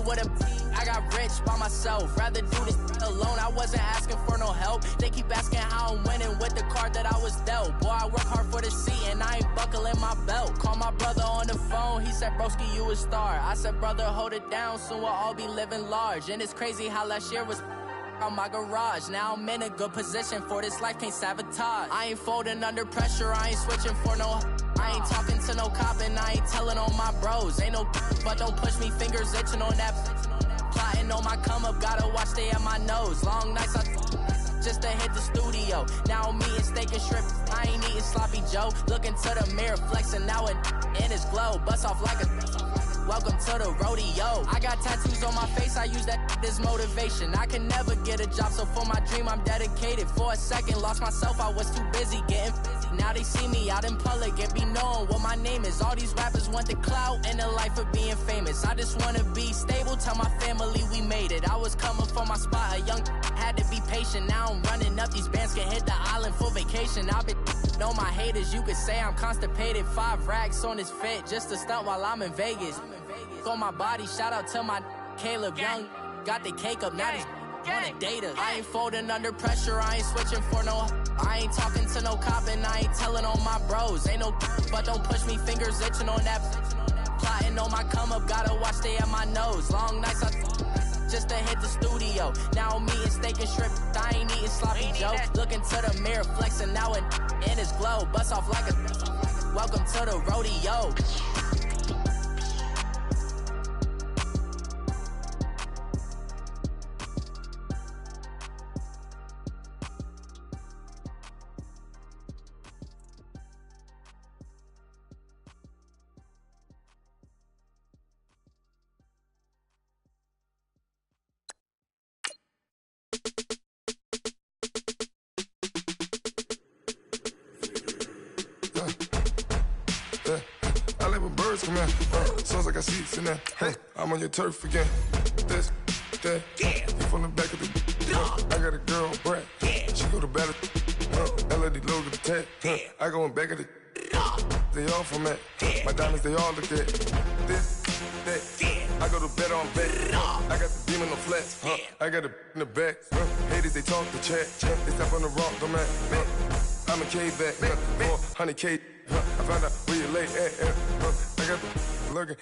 with a I got rich by myself. Rather do this alone. I wasn't asking for no help. They keep asking how I'm winning with the card that I was dealt. Boy, I work hard for the seat and I ain't buckling my belt. Call my brother on the phone. He said, broski, you a star. I said, brother, hold it down. Soon we'll all be living large. And it's crazy how last year was on my garage. Now I'm in a good position for this life, can't sabotage. I ain't folding under pressure, I ain't switching for no. I ain't talking to no cop and I ain't telling on my bros. Ain't no but don't push me, fingers itching on that. Plotting on my come up, gotta watch they at my nose. Long nights I just to hit the studio. Now I'm eating steak and shrimp, I ain't eating sloppy Joe. Looking to the mirror, flexing now and in his glow. Bust off like a welcome to the rodeo. I got tattoos on my face, I use that as motivation. I can never get a job, so for my dream I'm dedicated. For a second, lost myself, I was too busy getting busy. Now they see me out in public and be knowing what my name is. All these rappers want the clout and the life of being famous. I just wanna be stable, tell my family we made it. I was coming for my spot, a young had to be patient. Now I'm running up, these bands can hit the island for vacation. I've been know my haters, you could say I'm constipated. 5 racks on this fit, just to stunt while I'm in Vegas. On my body, shout out to my Caleb Young. Got the cake up, now these wanna date us. I ain't folding under pressure, I ain't switching for no. I ain't talking to no cop and I ain't telling on my bros. Ain't no but don't push me, fingers itching on that. Plotting on my come up, gotta watch they at my nose. Long nights I just to hit the studio. Now I'm eating steak and shrimp, I ain't eating sloppy Joe. Looking to the mirror, flexing now and in his glow. Bust off like a welcome to the rodeo. I live with birds come in. Sounds like I see seats in there. Hey, I'm on your turf again. This, that, you from the back of the. I got a girl, Brad. She go to battle. LED logo the tag. I go in back of the. They all from that. My diamonds, they all look at. This, that. I go to bed on bed. I got the demon on flats. I got it in the back. Haters, they talk the chat. They step on the rock, don't matter. I'm a K-back. 400K. I found out where you lay at. I got the lurking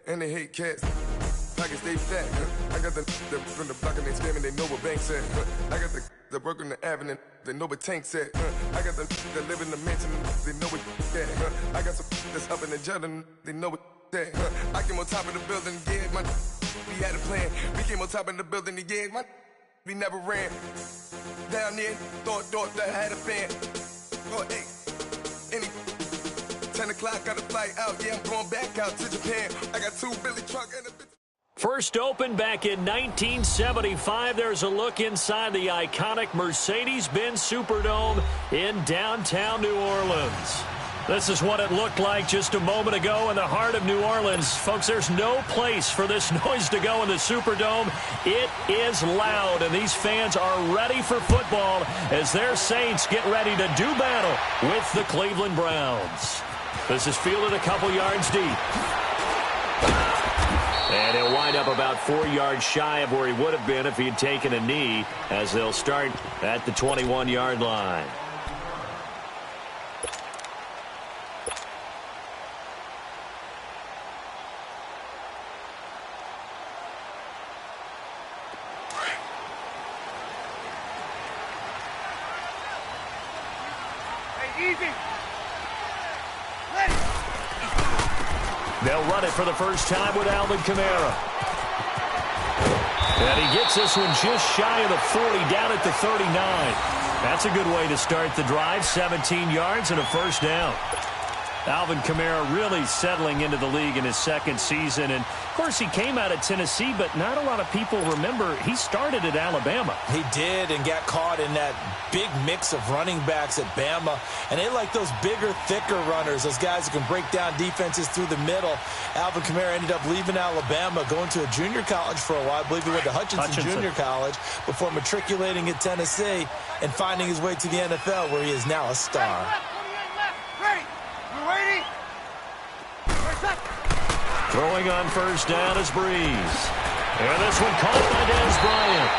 and they hate cats. Pockets stay fat. I got the from the block and they scamming, they know what banks at. I got the work on the avenue, they know what tanks at. I got the that live in the mansion, they know what that. I got some that's up in the Jordan, they know what that. I came on top of the building, yeah, my we had a plan. We came on top of the building, yeah, my we never ran. Down there, thought that I had a fan. Oh, hey, any 10 o'clock, got a flight out. Yeah, I'm going back out to Japan. I got 2 Billy truck and a bit. First opened back in 1975. There's a look inside the iconic Mercedes-Benz Superdome in downtown New Orleans. This is what it looked like just a moment ago in the heart of New Orleans. Folks, there's no place for this noise to go in the Superdome. It is loud, and these fans are ready for football as their Saints get ready to do battle with the Cleveland Browns. This is fielded a couple yards deep. And he'll wind up about 4 yards shy of where he would have been if he had taken a knee, as they'll start at the 21-yard line. They'll run it for the first time with Alvin Kamara. And he gets this one just shy of the 40, down at the 39. That's a good way to start the drive. 17 yards and a first down. Alvin Kamara really settling into the league in his second season. And, of course, he came out of Tennessee, but not a lot of people remember he started at Alabama. He did, and got caught in that big mix of running backs at Bama. And they like those bigger, thicker runners, those guys who can break down defenses through the middle. Alvin Kamara ended up leaving Alabama, going to a junior college for a while. I believe he went to Hutchinson Junior College before matriculating at Tennessee and finding his way to the NFL, where he is now a star. Throwing on first down is Breeze. And this one caught by Dez Bryant.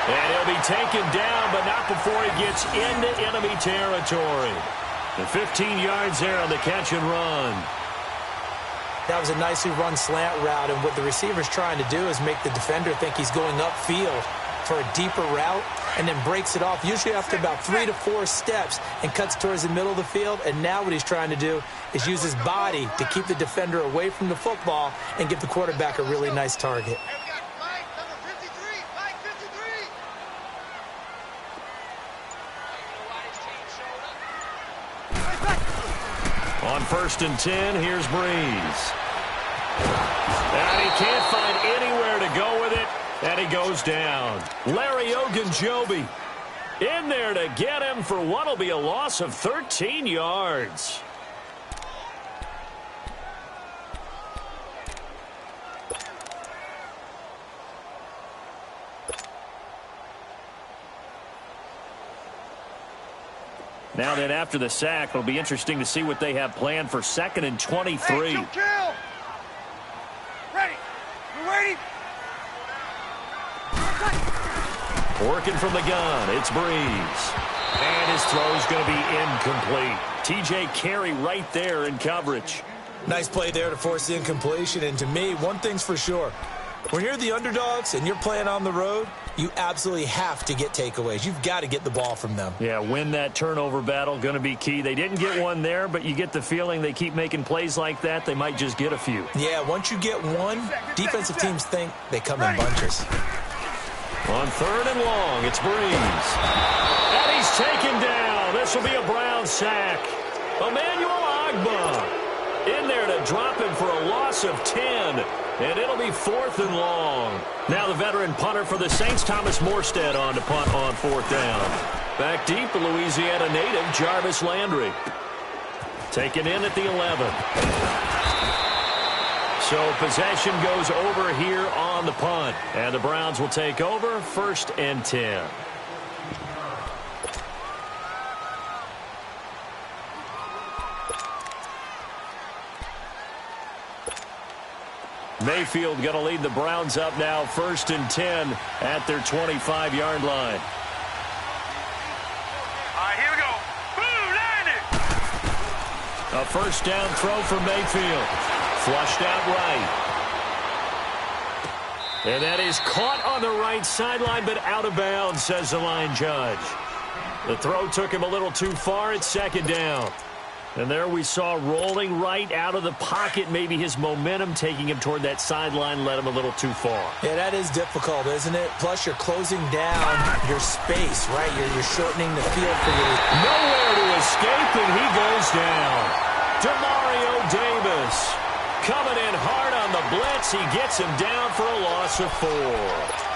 And he'll be taken down, but not before he gets into enemy territory. The 15 yards there on the catch and run. That was a nicely run slant route, and what the receiver's trying to do is make the defender think he's going upfield for a deeper route, and then breaks it off, usually after about 3 to 4 steps, and cuts towards the middle of the field. And now what he's trying to do is use his body to keep the defender away from the football and give the quarterback a really nice target. On 1st and 10, here's Breeze. And he can't find anywhere to go with it, and he goes down. Larry Ogunjobi in there to get him for what will be a loss of 13 yards. Now then, after the sack, it'll be interesting to see what they have planned for 2nd and 23. Hey, kill. Ready. We're waiting. Working from the gun, it's Breeze. And his throw's going to be incomplete. TJ Carey right there in coverage. Nice play there to force the incompletion. And to me, one thing's for sure. When you're the underdogs and you're playing on the road, you absolutely have to get takeaways. You've got to get the ball from them. Yeah, win that turnover battle, going to be key. They didn't get one there, but you get the feeling they keep making plays like that, they might just get a few. Yeah, once you get one, defensive teams think they come in bunches. On 3rd and long, it's Breeze. And he's taken down. This will be a Brown sack. Emmanuel Agba in there to drop him for a loss of 10. And it'll be 4th and long. Now the veteran punter for the Saints, Thomas Morstead, on to punt on 4th down. Back deep, the Louisiana native, Jarvis Landry. Taken in at the 11. So possession goes over here on the punt. And the Browns will take over 1st and 10. Mayfield going to lead the Browns up now, 1st and 10 at their 25-yard line. All right, here we go. Boom, landed. A 1st down throw for Mayfield. Flushed out right. And that is caught on the right sideline, but out of bounds, says the line judge. The throw took him a little too far at 2nd down. And there we saw rolling right out of the pocket. Maybe his momentum taking him toward that sideline led him a little too far. Yeah, that is difficult, isn't it? Plus, you're closing down your space, right? You're shortening the field for you. Nowhere to escape, and he goes down. Demario Davis coming in hard on the blitz. He gets him down for a loss of 4.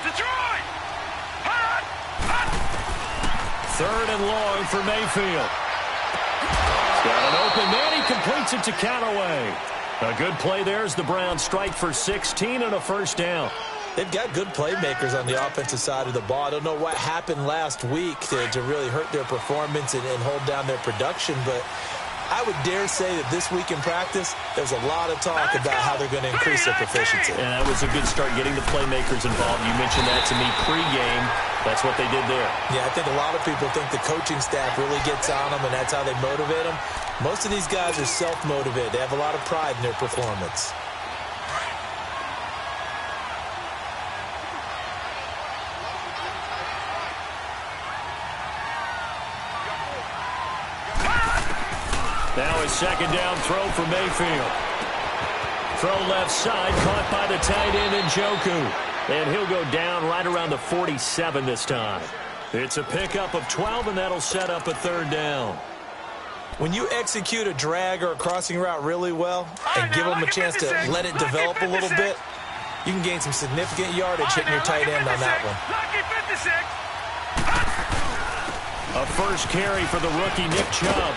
Detroit! Hot! 3rd and long for Mayfield. Got an open man. He completes it to Callaway. A good play there as the Browns strike for 16 and a 1st down. They've got good playmakers on the offensive side of the ball. I don't know what happened last week to really hurt their performance and hold down their production, but I would dare say that this week in practice, there's a lot of talk about how they're going to increase their proficiency. And that was a good start, getting the playmakers involved. You mentioned that to me pregame. That's what they did there. Yeah, I think a lot of people think the coaching staff really gets on them, and that's how they motivate them. Most of these guys are self-motivated. They have a lot of pride in their performance. Now a 2nd down throw for Mayfield. Throw left side, caught by the tight end Njoku. And he'll go down right around the 47 this time. It's a pickup of 12, and that'll set up a 3rd down. When you execute a drag or a crossing route really well and give them a chance to let it develop a little bit, you can gain some significant yardage hitting your tight end on that one. A 1st carry for the rookie Nick Chubb.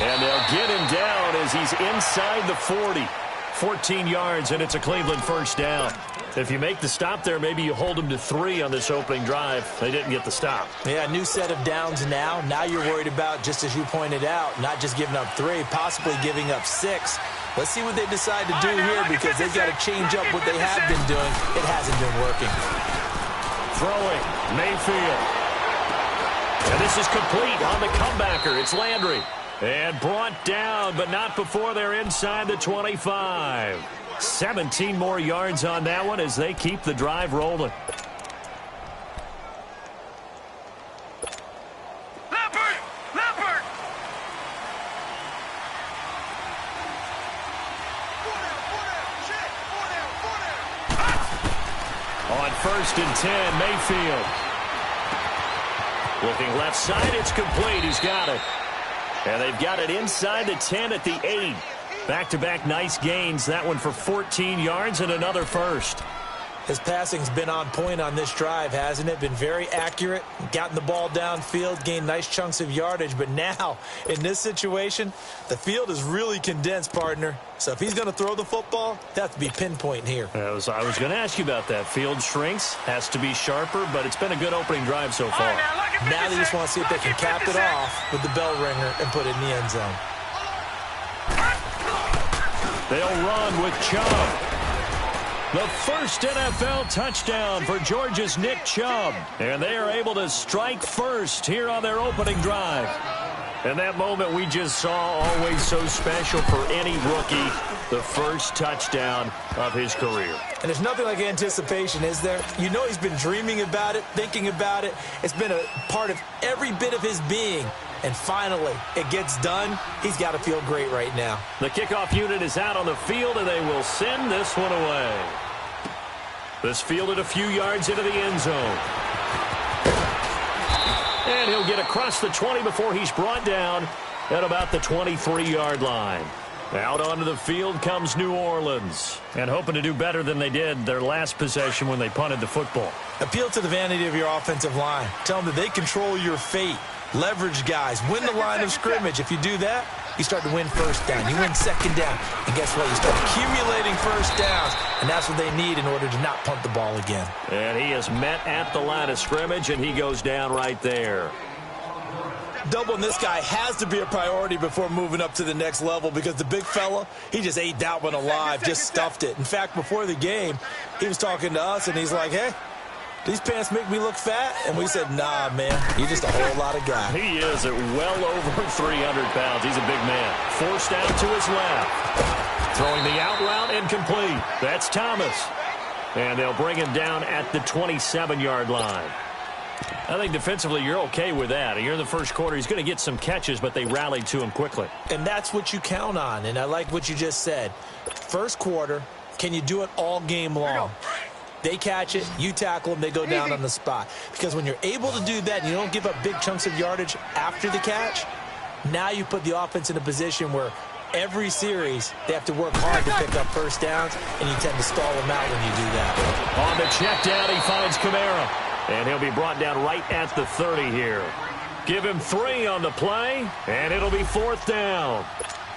And they'll get him down as he's inside the 40. 14 yards, and it's a Cleveland first down. If you make the stop there, maybe you hold them to 3 on this opening drive. They didn't get the stop. Yeah, new set of downs now. Now you're worried about, just as you pointed out, not just giving up 3, possibly giving up 6. Let's see what they decide to do here, because they've got to change up what they have been doing. It hasn't been working. Throwing, Mayfield. And this is complete on the comebacker. It's Landry. And brought down, but not before they're inside the 25. 17 more yards on that one as they keep the drive rolling. Leopard! On 1st and 10, Mayfield. Looking left side, it's complete. He's got it. And they've got it inside the 10 at the 8. Back-to-back nice gains. That one for 14 yards and another first. His passing's been on point on this drive, hasn't it? Been very accurate, gotten the ball downfield, gained nice chunks of yardage. But now, in this situation, the field is really condensed, partner. So if he's going to throw the football, they have to be pinpoint here. I was going to ask you about that. Field shrinks, has to be sharper, but it's been a good opening drive so far. Now they just want to see if they can cap it off with the bell ringer and put it in the end zone. They'll run with Chubb. The first NFL touchdown for Georgia's Nick Chubb. And they are able to strike first here on their opening drive. And that moment we just saw, always so special for any rookie, the first touchdown of his career. And there's nothing like anticipation, is there? You know he's been dreaming about it, thinking about it. It's been a part of every bit of his being. And finally, it gets done. He's got to feel great right now. The kickoff unit is out on the field, and they will send this one away. This fielded a few yards into the end zone. And he'll get across the 20 before he's brought down at about the 23-yard line. Out onto the field comes New Orleans. And hoping to do better than they did their last possession when they punted the football. Appeal to the vanity of your offensive line. Tell them that they control your fate. Leverage guys. Win the line of scrimmage. If you do that, you start to win first down. You win second down. And guess what? You start accumulating first downs. And that's what they need in order to not punt the ball again. And he is met at the line of scrimmage, and he goes down right there. Doubling this guy has to be a priority before moving up to the next level, because the big fella, he just ate that one alive, just stuffed it. In fact, before the game, he was talking to us, and he's like, hey, these pants make me look fat? And we said, nah, man, you're just a whole lot of guy. He is at well over 300 pounds. He's a big man. Forced out to his left. Throwing the out route incomplete. That's Thomas. And they'll bring him down at the 27-yard line. I think defensively you're okay with that. You're in the first quarter. He's going to get some catches, but they rallied to him quickly. And that's what you count on. And I like what you just said. First quarter, can you do it all game long? They catch it, you tackle them, they go down on the spot. Because when you're able to do that and you don't give up big chunks of yardage after the catch, now you put the offense in a position where every series they have to work hard to pick up first downs, and you tend to stall them out when you do that. On the check down, he finds Kamara. And he'll be brought down right at the 30 here. Give him 3 on the play, and it'll be 4th down.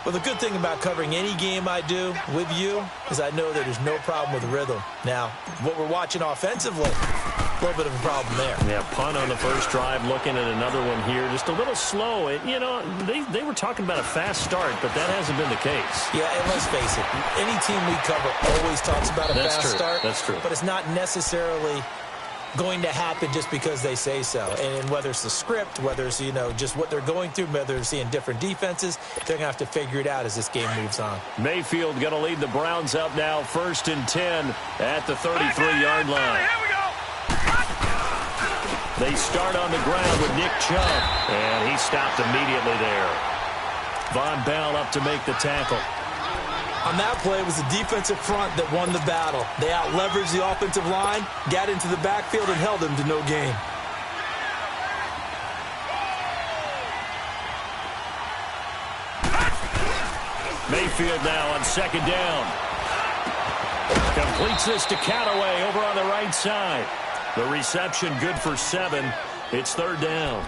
Well, the good thing about covering any game I do with you is I know that there's no problem with rhythm. Now, what we're watching offensively, a little bit of a problem there. Yeah, punt on the first drive, looking at another one here. Just a little slow. You know, they were talking about a fast start, but that hasn't been the case. Yeah, and let's face it, any team we cover always talks about a fast start. That's true. But it's not necessarily going to happen just because they say so. And whether it's the script, whether it's, you know, just what they're going through, whether they're seeing different defenses, they're going to have to figure it out as this game moves on. Mayfield going to lead the Browns up now, 1st and 10 at the 33-yard line. Here we go. They start on the ground with Nick Chubb, and he stopped immediately there. Von Bell up to make the tackle. On that play, it was the defensive front that won the battle. They out-leveraged the offensive line, got into the backfield, and held him to no gain. Mayfield now on 2nd down. Completes this to Callaway over on the right side. The reception good for 7. It's 3rd down.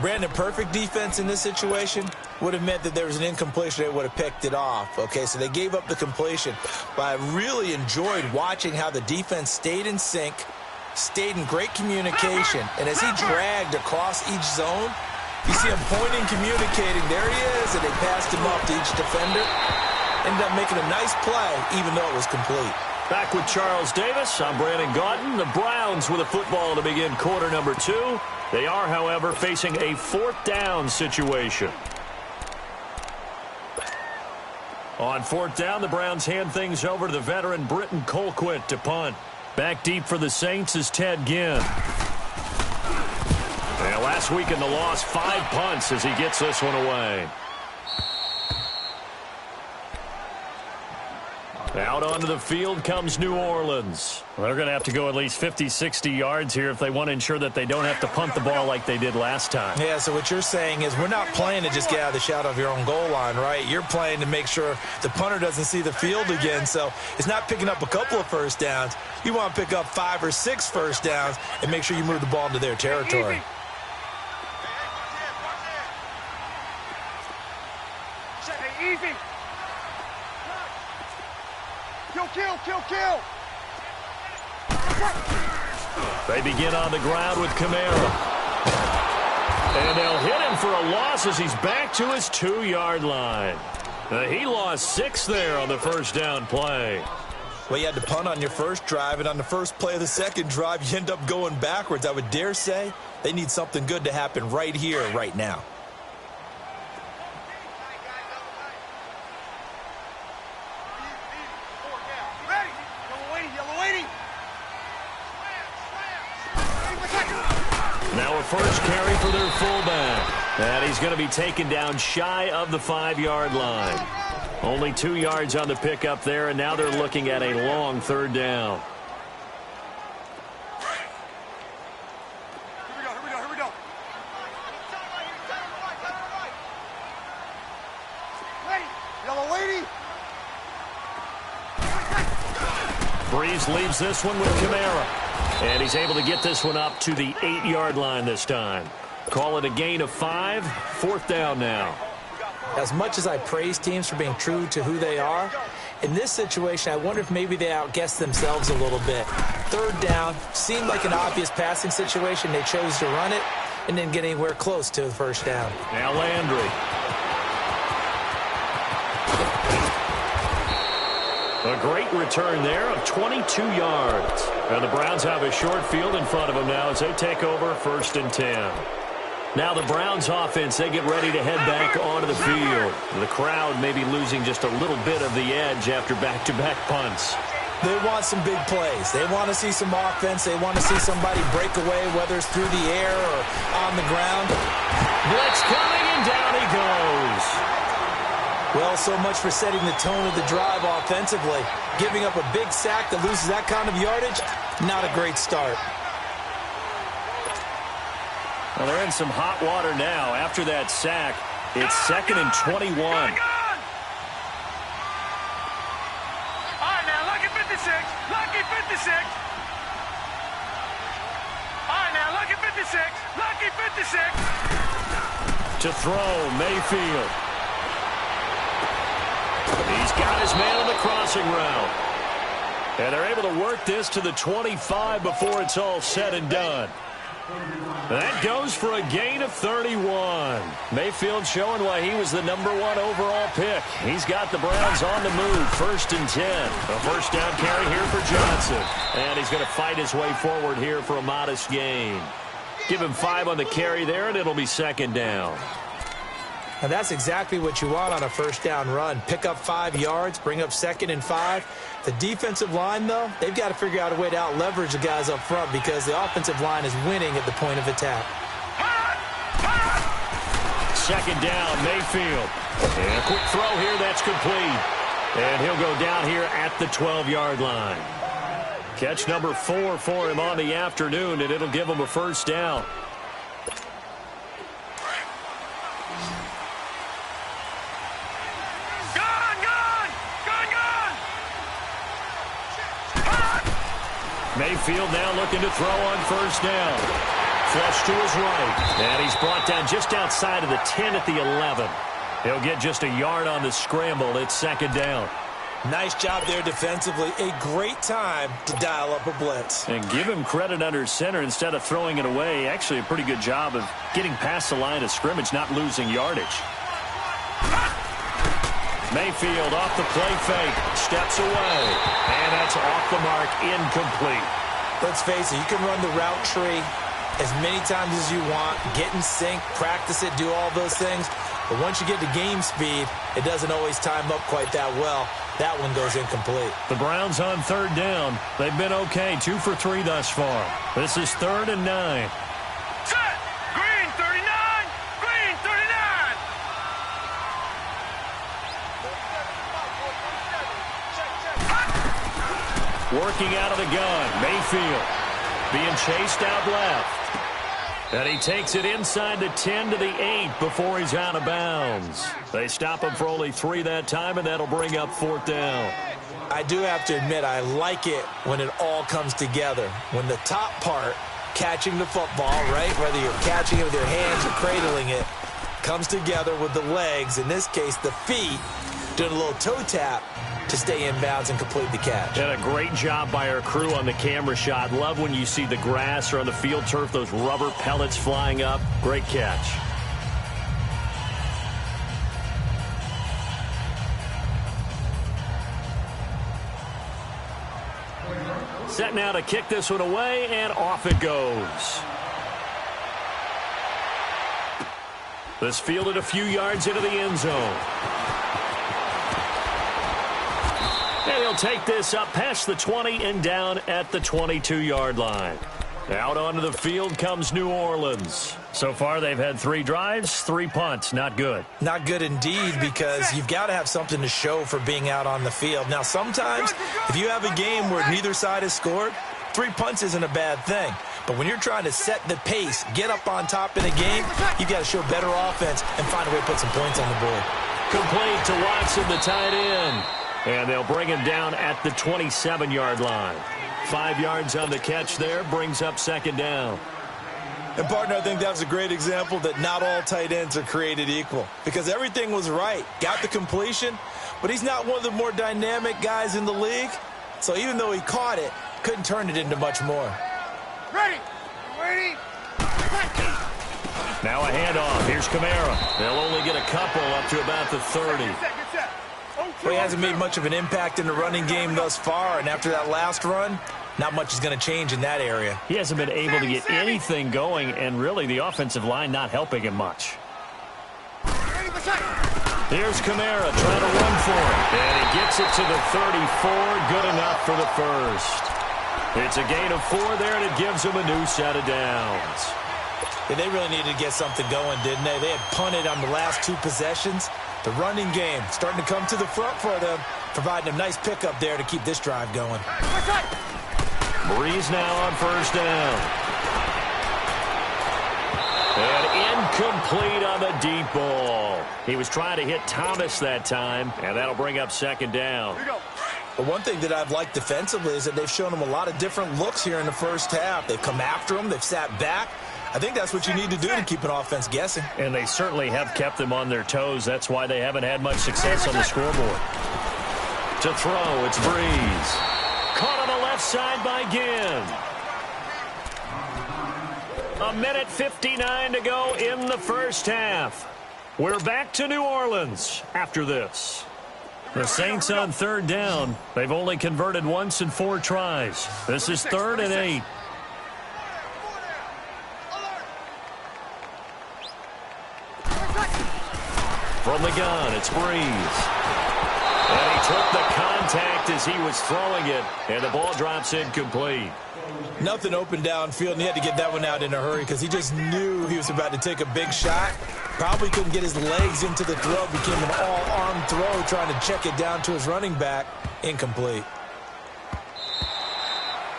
Brandon, perfect defense in this situation would have meant that there was an incompletion. They would have picked it off. Okay, so they gave up the completion. But I really enjoyed watching how the defense stayed in sync, stayed in great communication. And as he dragged across each zone, you see him pointing, communicating. There he is, and they passed him off to each defender. Ended up making a nice play, even though it was complete. Back with Charles Davis, I'm Brandon Gaudin. The Browns with a football to begin quarter number 2. They are, however, facing a 4th down situation. On 4th down, the Browns hand things over to the veteran Britton Colquitt to punt. Back deep for the Saints is Ted Ginn. And last week in the loss, 5 punts as he gets this one away. Out onto the field comes New Orleans. They're going to have to go at least 50, 60 yards here if they want to ensure that they don't have to punt the ball like they did last time. Yeah, so what you're saying is we're not playing to just get out of the shadow of your own goal line, right? You're playing to make sure the punter doesn't see the field again. So it's not picking up a couple of first downs. You want to pick up 5 or 6 first downs and make sure you move the ball into their territory. Easy. Kill. They begin on the ground with Kamara. And they'll hit him for a loss as he's back to his 2-yard line. He lost 6 there on the first down play. Well, you had to punt on your first drive, and on the first play of the second drive, you end up going backwards. I would dare say they need something good to happen right here, right now. Now a first carry for their fullback. And he's going to be taken down shy of the 5-yard line. Only 2 yards on the pickup there, and now they're looking at a long 3rd down. Here we go. Yellow lady. Breeze leaves this one with Kamara. And he's able to get this one up to the 8-yard line this time. Call it a gain of 5. 4th down now. As much as I praise teams for being true to who they are, in this situation, I wonder if maybe they outguessed themselves a little bit. 3rd down seemed like an obvious passing situation. They chose to run it and didn't get anywhere close to the first down. Now Landry. A great return there of 22 yards. And the Browns have a short field in front of them now as they take over 1st and 10. Now the Browns offense, they get ready to head back onto the field. The crowd may be losing just a little bit of the edge after back-to-back punts. They want some big plays. They want to see some offense. They want to see somebody break away, whether it's through the air or on the ground. Blitz coming, and down he goes. Well, so much for setting the tone of the drive offensively. Giving up a big sack that loses that kind of yardage, not a great start. Well, they're in some hot water now. After that sack, it's 2nd and 21. All right, now, lucky 56. Lucky 56. All right, now, lucky 56. Lucky 56. To throw, Mayfield. He's got his man on the crossing route. And they're able to work this to the 25 before it's all said and done. That goes for a gain of 31. Mayfield showing why he was the #1 overall pick. He's got the Browns on the move. 1st and 10. A first down carry here for Johnson. And he's going to fight his way forward here for a modest gain. Give him 5 on the carry there, and it'll be 2nd down. And that's exactly what you want on a first down run. Pick up 5 yards, bring up 2nd and 5. The defensive line, though, they've got to figure out a way to out-leverage the guys up front because the offensive line is winning at the point of attack. 2nd down, Mayfield. And a quick throw here, that's complete. And he'll go down here at the 12-yard line. Catch number 4 for him on the afternoon, and it'll give him a first down. Mayfield now looking to throw on first down. Flush to his right. And he's brought down just outside of the 10 at the 11. He'll get just a yard on the scramble. It's second down. Nice job there defensively. A great time to dial up a blitz. And give him credit under center instead of throwing it away. Actually a pretty good job of getting past the line of scrimmage, not losing yardage. Mayfield off the play fake. Steps away. And that's off the mark. Incomplete. Let's face it, you can run the route tree as many times as you want, get in sync, practice it, do all those things. But once you get to game speed, it doesn't always time up quite that well. That one goes incomplete. The Browns on third down. They've been okay, 2 for 3 thus far. This is 3rd and 9. Set! Green 39! Green 39! Working out of the gun, Mayfield being chased out left. And he takes it inside the 10 to the 8 before he's out of bounds. They stop him for only 3 that time, and that'll bring up 4th down. I do have to admit, I like it when it all comes together. When the top part, catching the football, right, whether you're catching it with your hands or cradling it, comes together with the legs, in this case the feet, doing a little toe tap to stay in bounds and complete the catch. And a great job by our crew on the camera shot. Love when you see the grass or on the field turf, those rubber pellets flying up. Great catch. Set now to kick this one away, and off it goes. This fielded a few yards into the end zone. And he'll take this up past the 20 and down at the 22-yard line. Out onto the field comes New Orleans. So far, they've had 3 drives, 3 punts. Not good. Not good indeed, because you've got to have something to show for being out on the field. Now, sometimes, if you have a game where neither side has scored, 3 punts isn't a bad thing. But when you're trying to set the pace, get up on top in a game, you've got to show better offense and find a way to put some points on the board. Complete to Watson, the tight end. And they'll bring him down at the 27-yard line. 5 yards on the catch there, brings up second down. And, partner, I think that was a great example that not all tight ends are created equal, because everything was right. Got the completion, but he's not one of the more dynamic guys in the league. So even though he caught it, couldn't turn it into much more. Ready! Ready! Now a handoff. Here's Kamara. They'll only get a couple up to about the 30. Well, he hasn't made much of an impact in the running game thus far, and after that last run, not much is going to change in that area. He hasn't been able to get anything going, and really the offensive line not helping him much. Here's Kamara trying to run for it, and he gets it to the 34. Good enough for the first. It's a gain of 4 there, and it gives him a new set of downs. Yeah, they really needed to get something going, didn't they? They had punted on the last 2 possessions. The running game starting to come to the front for them, providing a nice pickup there to keep this drive going. Breeze now on first down. And incomplete on the deep ball. He was trying to hit Thomas that time, and that'll bring up second down. But one thing that I've liked defensively is that they've shown him a lot of different looks here in the first half. They've come after him. They've sat back. I think that's what you need to do to keep an offense guessing. And they certainly have kept them on their toes. That's why they haven't had much success on the scoreboard. To throw, it's Breeze. Caught on the left side by Ginn. 1:59 to go in the first half. We're back to New Orleans after this. The Saints on third down. They've only converted once in 4 tries. This is 3rd and 8. From the gun, it's Breeze. And he took the contact as he was throwing it, and the ball drops incomplete. Nothing open downfield, and he had to get that one out in a hurry because he just knew he was about to take a big shot. Probably couldn't get his legs into the throw. Became an all-arm throw, trying to check it down to his running back. Incomplete.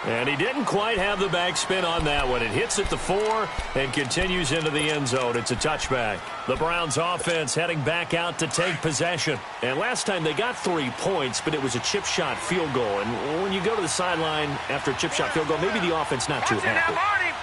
And he didn't quite have the backspin on that one. It hits at the 4 and continues into the end zone. It's a touchback. The Browns offense heading back out to take possession. And last time they got 3 points, but it was a chip shot field goal. And when you go to the sideline after a chip shot field goal, maybe the offense not too happy.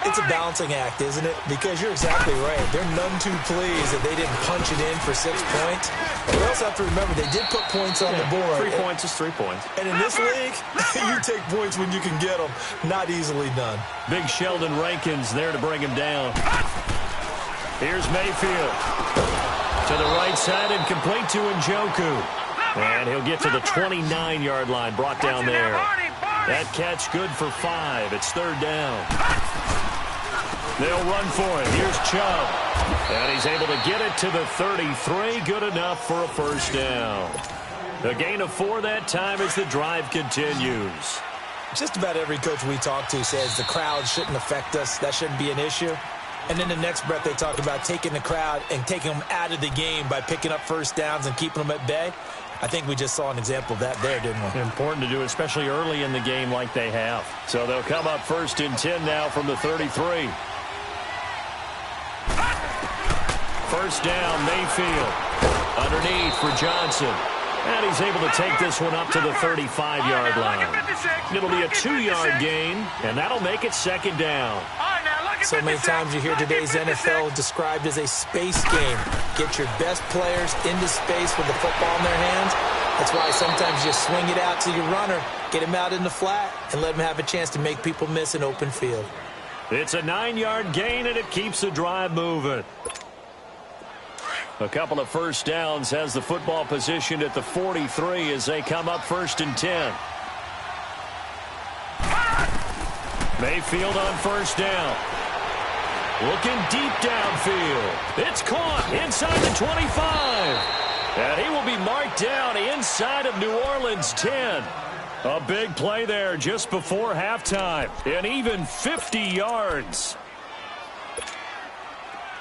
It's a balancing act, isn't it? Because you're exactly right. They're none too pleased that they didn't punch it in for 6 points. But we also have to remember they did put points on the board. 3 points is 3 points. And in this league, you take points when you can get them. Not easily done. Big Sheldon Rankins there to bring him down. Here's Mayfield. To the right side and complete to Njoku. And he'll get to the 29-yard line, brought down there. That catch good for 5. It's 3rd down. They'll run for it. Here's Chubb. And he's able to get it to the 33. Good enough for a 1st down. A gain of 4 that time as the drive continues. Just about every coach we talk to says the crowd shouldn't affect us. That shouldn't be an issue. And in the next breath, they talk about taking the crowd and taking them out of the game by picking up 1st downs and keeping them at bay. I think we just saw an example of that there, didn't we? Important to do, especially early in the game like they have. So they'll come up 1st and 10 now from the 33. 1st down, Mayfield. Underneath for Johnson. And he's able to take this one up to the 35-yard line. It'll be a 2-yard gain, and that'll make it 2nd down. So many times you hear today's NFL described as a space game. Get your best players into space with the football in their hands. That's why sometimes you swing it out to your runner, get him out in the flat, and let him have a chance to make people miss an open field. It's a 9-yard gain, and it keeps the drive moving. A couple of 1st downs has the football positioned at the 43 as they come up 1st and 10. Mayfield on 1st down. Looking deep downfield. It's caught inside the 25. And he will be marked down inside of New Orleans 10. A big play there just before halftime. And even 50 yards.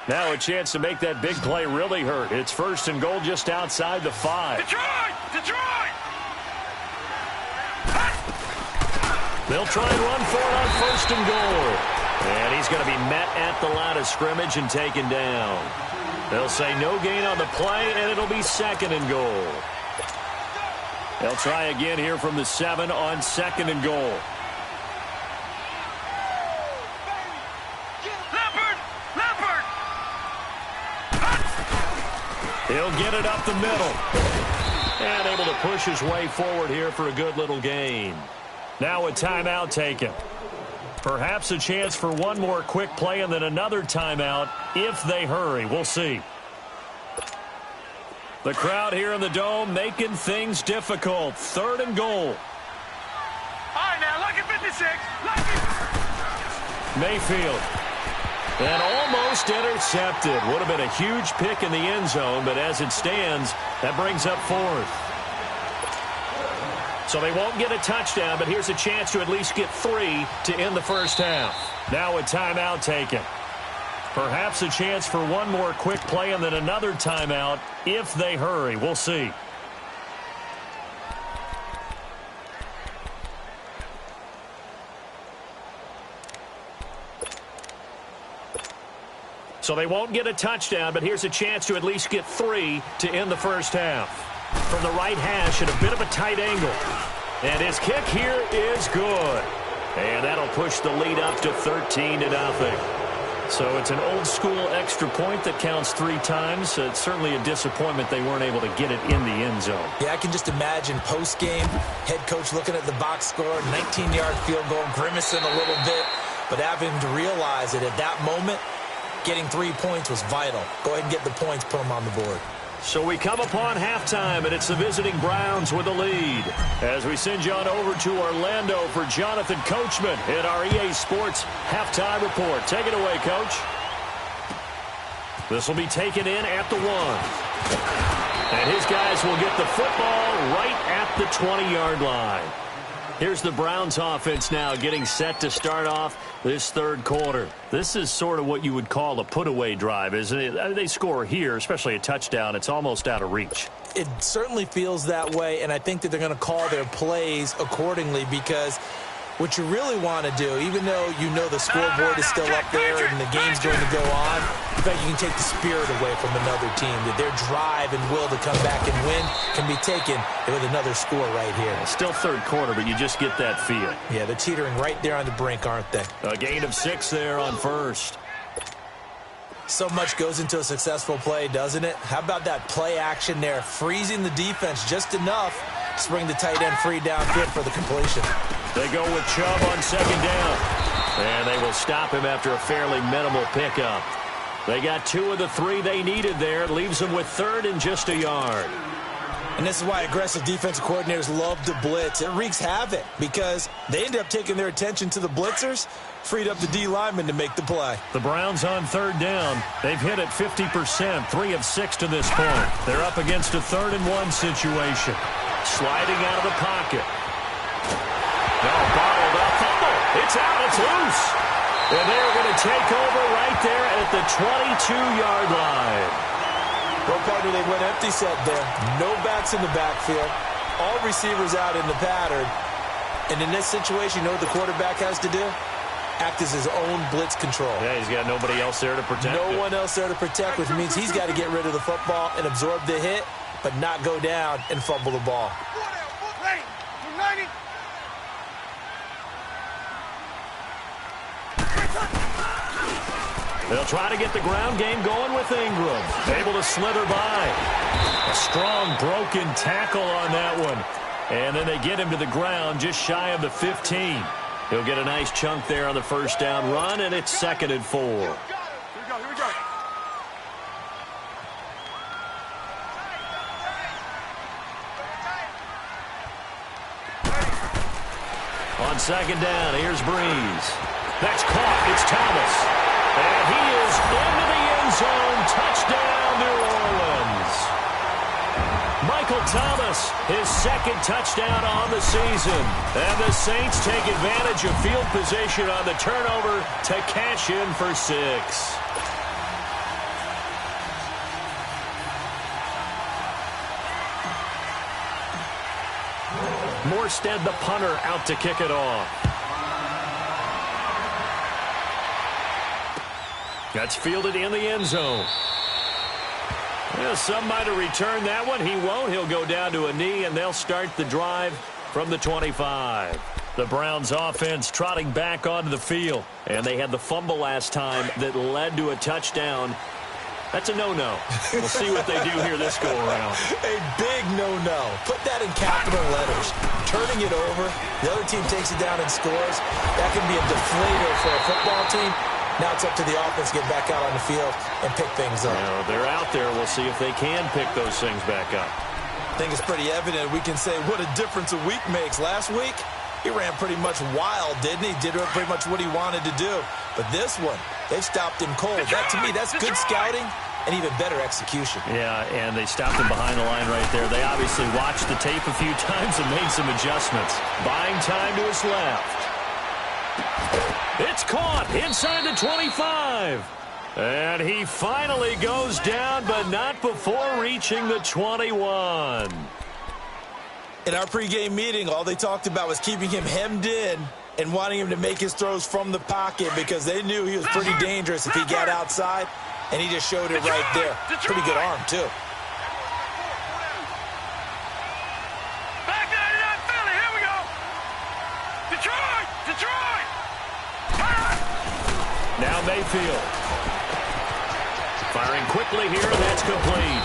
Now a chance to make that big play really hurt. It's 1st and goal just outside the 5. Detroit! They'll try and run for it on 1st and goal. And he's going to be met at the line of scrimmage and taken down. They'll say no gain on the play, and it'll be 2nd and goal. They'll try again here from the 7 on 2nd and goal. Leopard! He'll get it up the middle. And able to push his way forward here for a good little gain. Now a timeout taken. Perhaps a chance for one more quick play and then another timeout if they hurry. We'll see. The crowd here in the Dome making things difficult. 3rd and goal. All right, now, lucky 56. Lucky. Mayfield. And almost intercepted. Would have been a huge pick in the end zone, but as it stands, that brings up 4th. So they won't get a touchdown, but here's a chance to at least get 3 to end the 1st half. Now a timeout taken. Perhaps a chance for one more quick play and then another timeout if they hurry. We'll see. So they won't get a touchdown, but here's a chance to at least get 3 to end the 1st half. From the right hash at a bit of a tight angle. And his kick here is good. And that'll push the lead up to 13-0. So it's an old-school extra point that counts 3 times. It's certainly a disappointment they weren't able to get it in the end zone. Yeah, I can just imagine post-game, head coach looking at the box score, 19-yard field goal, grimacing a little bit, but having to realize that at that moment, getting 3 points was vital. Go ahead and get the points, put them on the board. So we come upon halftime, and it's the visiting Browns with the lead. As we send you on over to Orlando for Jonathan Coachman in our EA Sports Halftime Report. Take it away, Coach. This will be taken in at the 1. And his guys will get the football right at the 20-yard line. Here's the Browns offense now getting set to start off this 3rd quarter. This is sort of what you would call a put-away drive, isn't it? They score here, especially a touchdown. It's almost out of reach. It certainly feels that way, and I think that they're going to call their plays accordingly because what you really want to do, even though you know the scoreboard is still up there and the game's going to go on, seems like you can take the spirit away from another team, that their drive and will to come back and win can be taken with another score right here. Still third quarter, but you just get that feel. Yeah, they're teetering right there on the brink, aren't they? A gain of 6 there on first. So much goes into a successful play, doesn't it? How about that play action there, freezing the defense just enough to bring the tight end free downfield for the completion. They go with Chubb on second down. And they will stop him after a fairly minimal pickup. They got 2 of the 3 they needed there. It leaves them with third and just a yard. And this is why aggressive defensive coordinators love to blitz. It wreaks havoc because they end up taking their attention to the blitzers, freed up the D lineman to make the play. The Browns on third down. They've hit it 50%, 3 of 6 to this point. They're up against a 3rd and 1 situation. Sliding out of the pocket. No, bottled up. Fumble. It's out. It's loose. And they're going to take over right there at the 22-yard line. Well, partner, they went empty set there. No backs in the backfield. All receivers out in the pattern. And in this situation, you know what the quarterback has to do? Act as his own blitz control. Yeah, he's got nobody else there to protect him. No one else there to protect, which means he's got to get rid of the football and absorb the hit, but not go down and fumble the ball. They'll try to get the ground game going with Ingram. Able to slither by. A strong broken tackle on that one. And then they get him to the ground just shy of the 15. He'll get a nice chunk there on the first down run, and it's 2nd and 4. Here we go. On second down, here's Breeze. That's caught. It's Thomas. And he is into the end zone. Touchdown, New Orleans. Michael Thomas, his 2nd touchdown on the season. And the Saints take advantage of field position on the turnover to cash in for 6. Morstead, the punter, out to kick it off. That's fielded in the end zone. Well, some might have returned that one. He won't. He'll go down to a knee, and they'll start the drive from the 25. The Browns offense trotting back onto the field. And they had the fumble last time that led to a touchdown. That's a no-no. We'll see what they do here this go-around. A big no-no. Put that in capital letters. Turning it over. The other team takes it down and scores. That can be a deflator for a football team. Now it's up to the offense to get back out on the field and pick things up. You know, they're out there. We'll see if they can pick those things back up. I think it's pretty evident. We can say what a difference a week makes. Last week, he ran pretty much wild, didn't he? Did pretty much what he wanted to do. But this one, they've stopped him cold. That, to me, that's good scouting and even better execution. Yeah, and they stopped him behind the line right there. They obviously watched the tape a few times and made some adjustments. Buying time to his left. It's caught inside the 25. And he finally goes down, but not before reaching the 21. In our pregame meeting, all they talked about was keeping him hemmed in and wanting him to make his throws from the pocket because they knew he was pretty dangerous if he got outside, and he just showed it right there. Pretty good arm, too. Back to Philly. Here we go. Detroit. Now Mayfield. Firing quickly here, and that's complete.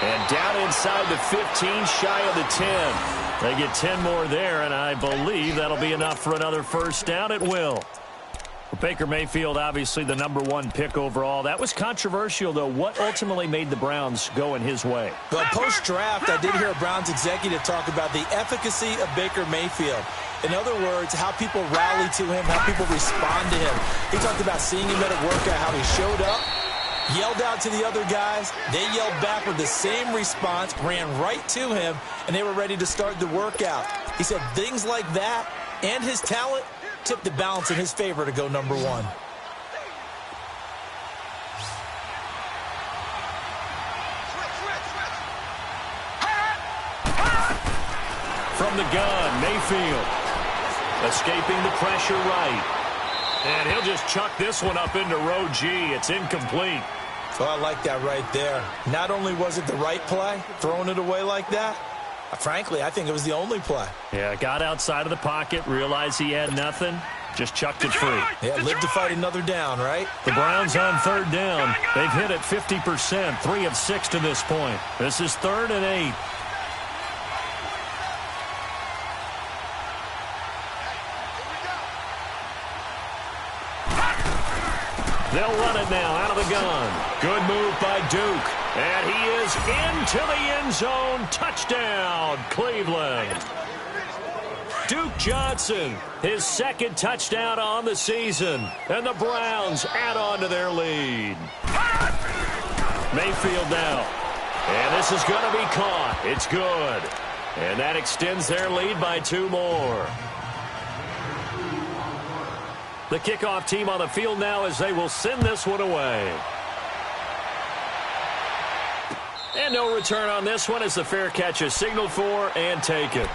And down inside the 15, shy of the 10. They get 10 more there, and I believe that'll be enough for another first down. It will. Baker Mayfield, obviously the #1 pick overall. That was controversial, though. What ultimately made the Browns go in his way? Well, post-draft, I did hear a Browns executive talk about the efficacy of Baker Mayfield. In other words, how people rally to him, how people respond to him. He talked about seeing him at a workout, how he showed up, yelled out to the other guys. They yelled back with the same response, ran right to him, and they were ready to start the workout. He said things like that and his talent tipped the balance in his favor to go #1. From the gun, Mayfield. Escaping the pressure right. And he'll just chuck this one up into row G. It's incomplete. Oh, I like that right there. Not only was it the right play, throwing it away like that, frankly, I think it was the only play. Yeah, got outside of the pocket, realized he had nothing, just chucked it free. Yeah, live to fight another down, right? The Browns on third down. They've hit it 50%, 3 of 6 to this point. This is 3rd and 8. They'll run it now out of the gun. Good move by Duke. And he is into the end zone. Touchdown, Cleveland. Duke Johnson, his 2nd touchdown on the season. And the Browns add on to their lead. Mayfield now. And this is going to be caught. It's good. And that extends their lead by 2 more. The kickoff team on the field now as they will send this one away. And no return on this one as the fair catch is signaled for and taken.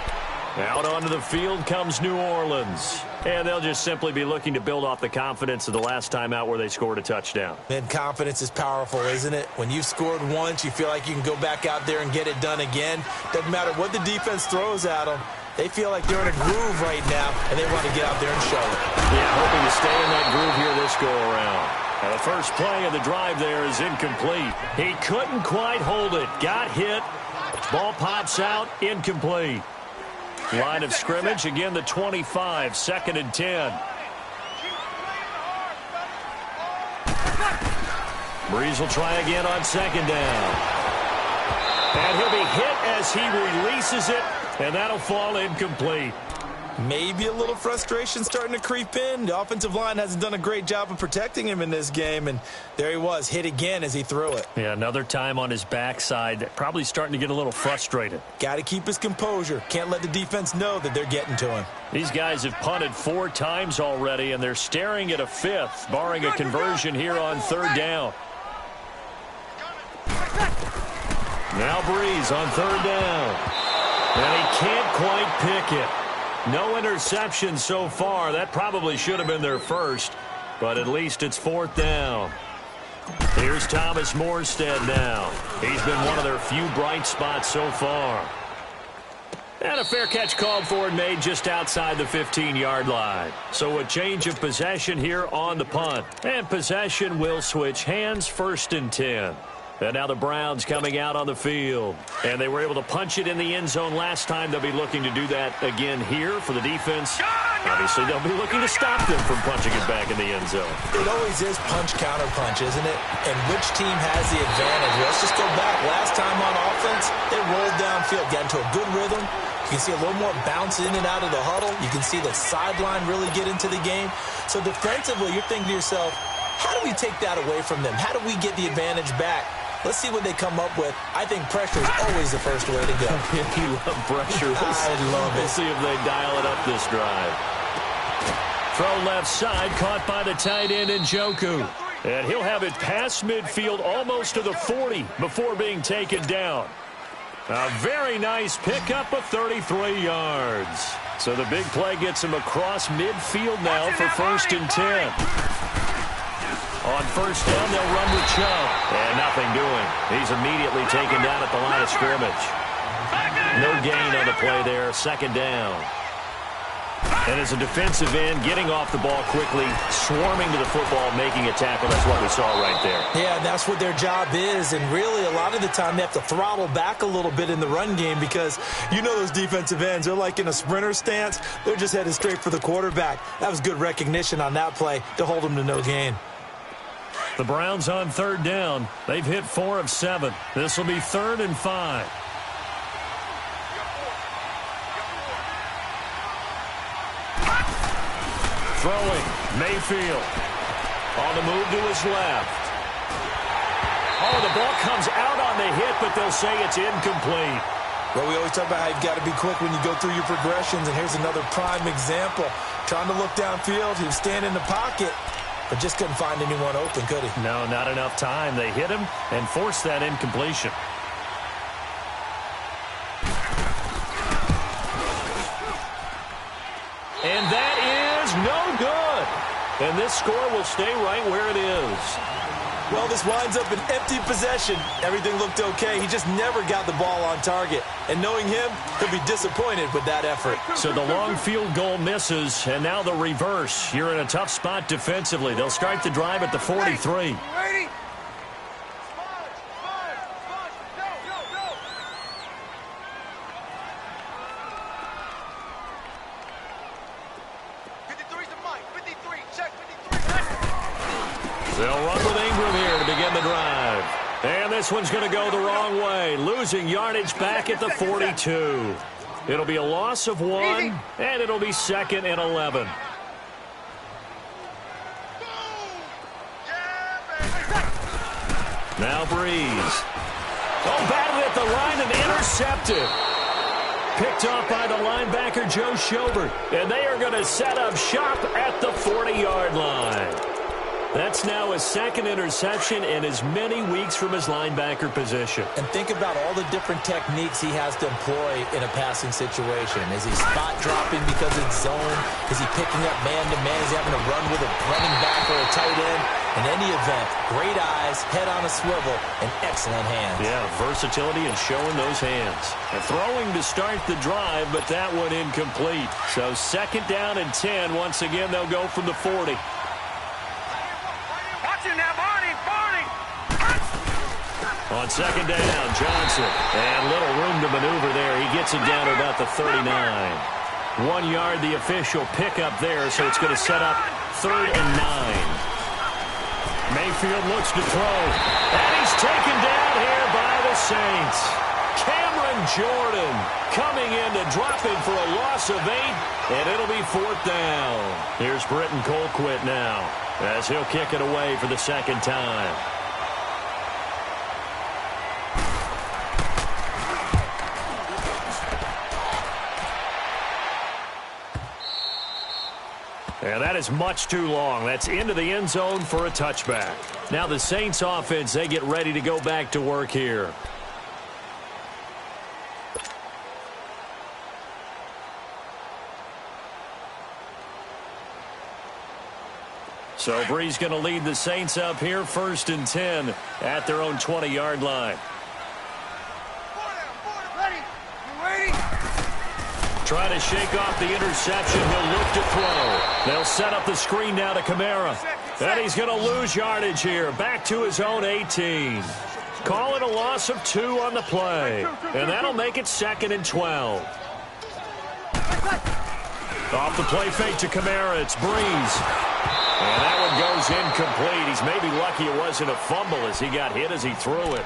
Out onto the field comes New Orleans. And they'll just simply be looking to build off the confidence of the last time out where they scored a touchdown. Man, confidence is powerful, isn't it? When you've scored once, you feel like you can go back out there and get it done again. Doesn't matter what the defense throws at them. They feel like they're in a groove right now, and they want to get out there and show it. Yeah, hoping to stay in that groove here this go-around. Now, the first play of the drive there is incomplete. He couldn't quite hold it. Got hit. Ball pops out. Incomplete. Line of scrimmage, again, the 25, 2nd and 10. Breeze will try again on 2nd down. And he'll be hit as he releases it. And that'll fall incomplete. Maybe a little frustration starting to creep in. The offensive line hasn't done a great job of protecting him in this game. And there he was, hit again as he threw it. Yeah, another time on his backside. Probably starting to get a little frustrated. Got to keep his composure. Can't let the defense know that they're getting to him. These guys have punted 4 times already, and they're staring at a 5th, barring a conversion here on 3rd down. Now Breeze on 3rd down. And he can't quite pick it. No interception so far. That probably should have been their first, but at least it's 4th down. Here's Thomas Morstead now. He's been one of their few bright spots so far. And a fair catch called for and made just outside the 15-yard line. So a change of possession here on the punt. And possession will switch hands, 1st and 10. And now the Browns coming out on the field. And they were able to punch it in the end zone last time. They'll be looking to do that again here for the defense. Obviously, they'll be looking to stop them from punching it back in the end zone. It always is punch-counter-punch, isn't it? And which team has the advantage? Let's just go back. Last time on offense, they rolled downfield, got into a good rhythm. You can see a little more bounce in and out of the huddle. You can see the sideline really get into the game. So defensively, you're thinking to yourself, how do we take that away from them? How do we get the advantage back? Let's see what they come up with. I think pressure is always the first way to go. You love pressure. I love it. We'll see if they dial it up this drive. Throw left side, caught by the tight end Njoku. And he'll have it past midfield almost to the 40 before being taken down. A very nice pickup of 33 yards. So the big play gets him across midfield now for 1st and 10. On 1st down, they'll run with Chubb. And nothing doing. He's immediately taken down at the line of scrimmage. No gain on the play there. 2nd down. And as a defensive end, getting off the ball quickly, swarming to the football, making a tackle. That's what we saw right there. Yeah, that's what their job is. And really, a lot of the time, they have to throttle back a little bit in the run game because you know those defensive ends, they're like in a sprinter stance. They're just headed straight for the quarterback. That was good recognition on that play to hold them to no gain. The Browns on 3rd down. They've hit 4 of 7. This will be 3rd and 5. Throwing, Mayfield. On the move to his left. Oh, the ball comes out on the hit, but they'll say it's incomplete. Well, we always talk about how you've got to be quick when you go through your progressions, and here's another prime example. Trying to look downfield, he was standing in the pocket, but just couldn't find anyone open, could he? No, not enough time. They hit him and forced that incompletion. And that is no good. And this score will stay right where it is. Well, this winds up an empty possession. Everything looked okay. He just never got the ball on target. And knowing him, he'll be disappointed with that effort. So the long field goal misses, and now the reverse. You're in a tough spot defensively. They'll start the drive at the 43. Ready? They'll run with Ingram here to begin the drive. And this one's going to go the wrong way, losing yardage back at the 42. It'll be a loss of 1, and it'll be 2nd and 11. Now Breeze. Oh, batted at the line and intercepted. Picked off by the linebacker, Joe Schobert. And they are going to set up shop at the 40-yard line. That's now his 2nd interception in as many weeks from his linebacker position. And think about all the different techniques he has to employ in a passing situation. Is he spot dropping because it's zone? Is he picking up man-to-man? Is he having to run with a running back or a tight end? In any event, great eyes, head on a swivel, and excellent hands. Yeah, versatility and showing those hands. And throwing to start the drive, but that one incomplete. So 2nd down and 10. Once again, they'll go from the 40. On 2nd down, Johnson. And little room to maneuver there. He gets it down to about the 39. 1 yard, the official pickup there, so it's going to set up 3rd and 9. Mayfield looks to throw. And he's taken down here by the Saints. Cameron Jordan coming in to drop him for a loss of 8, and it'll be 4th down. Here's Britton Colquitt now, as he'll kick it away for the 2nd time. And that is much too long. That's into the end zone for a touchback. Now the Saints offense, they get ready to go back to work here. So Breeze going to lead the Saints up here, 1st and 10 at their own 20-yard line. Trying to shake off the interception. He'll look to throw. They'll set up the screen now to Kamara. And he's going to lose yardage here. Back to his own 18. Call it a loss of 2 on the play. And that'll make it 2nd and 12. Off the play fake to Kamara. It's Breeze. And that one goes incomplete. He's maybe lucky it wasn't a fumble as he got hit as he threw it.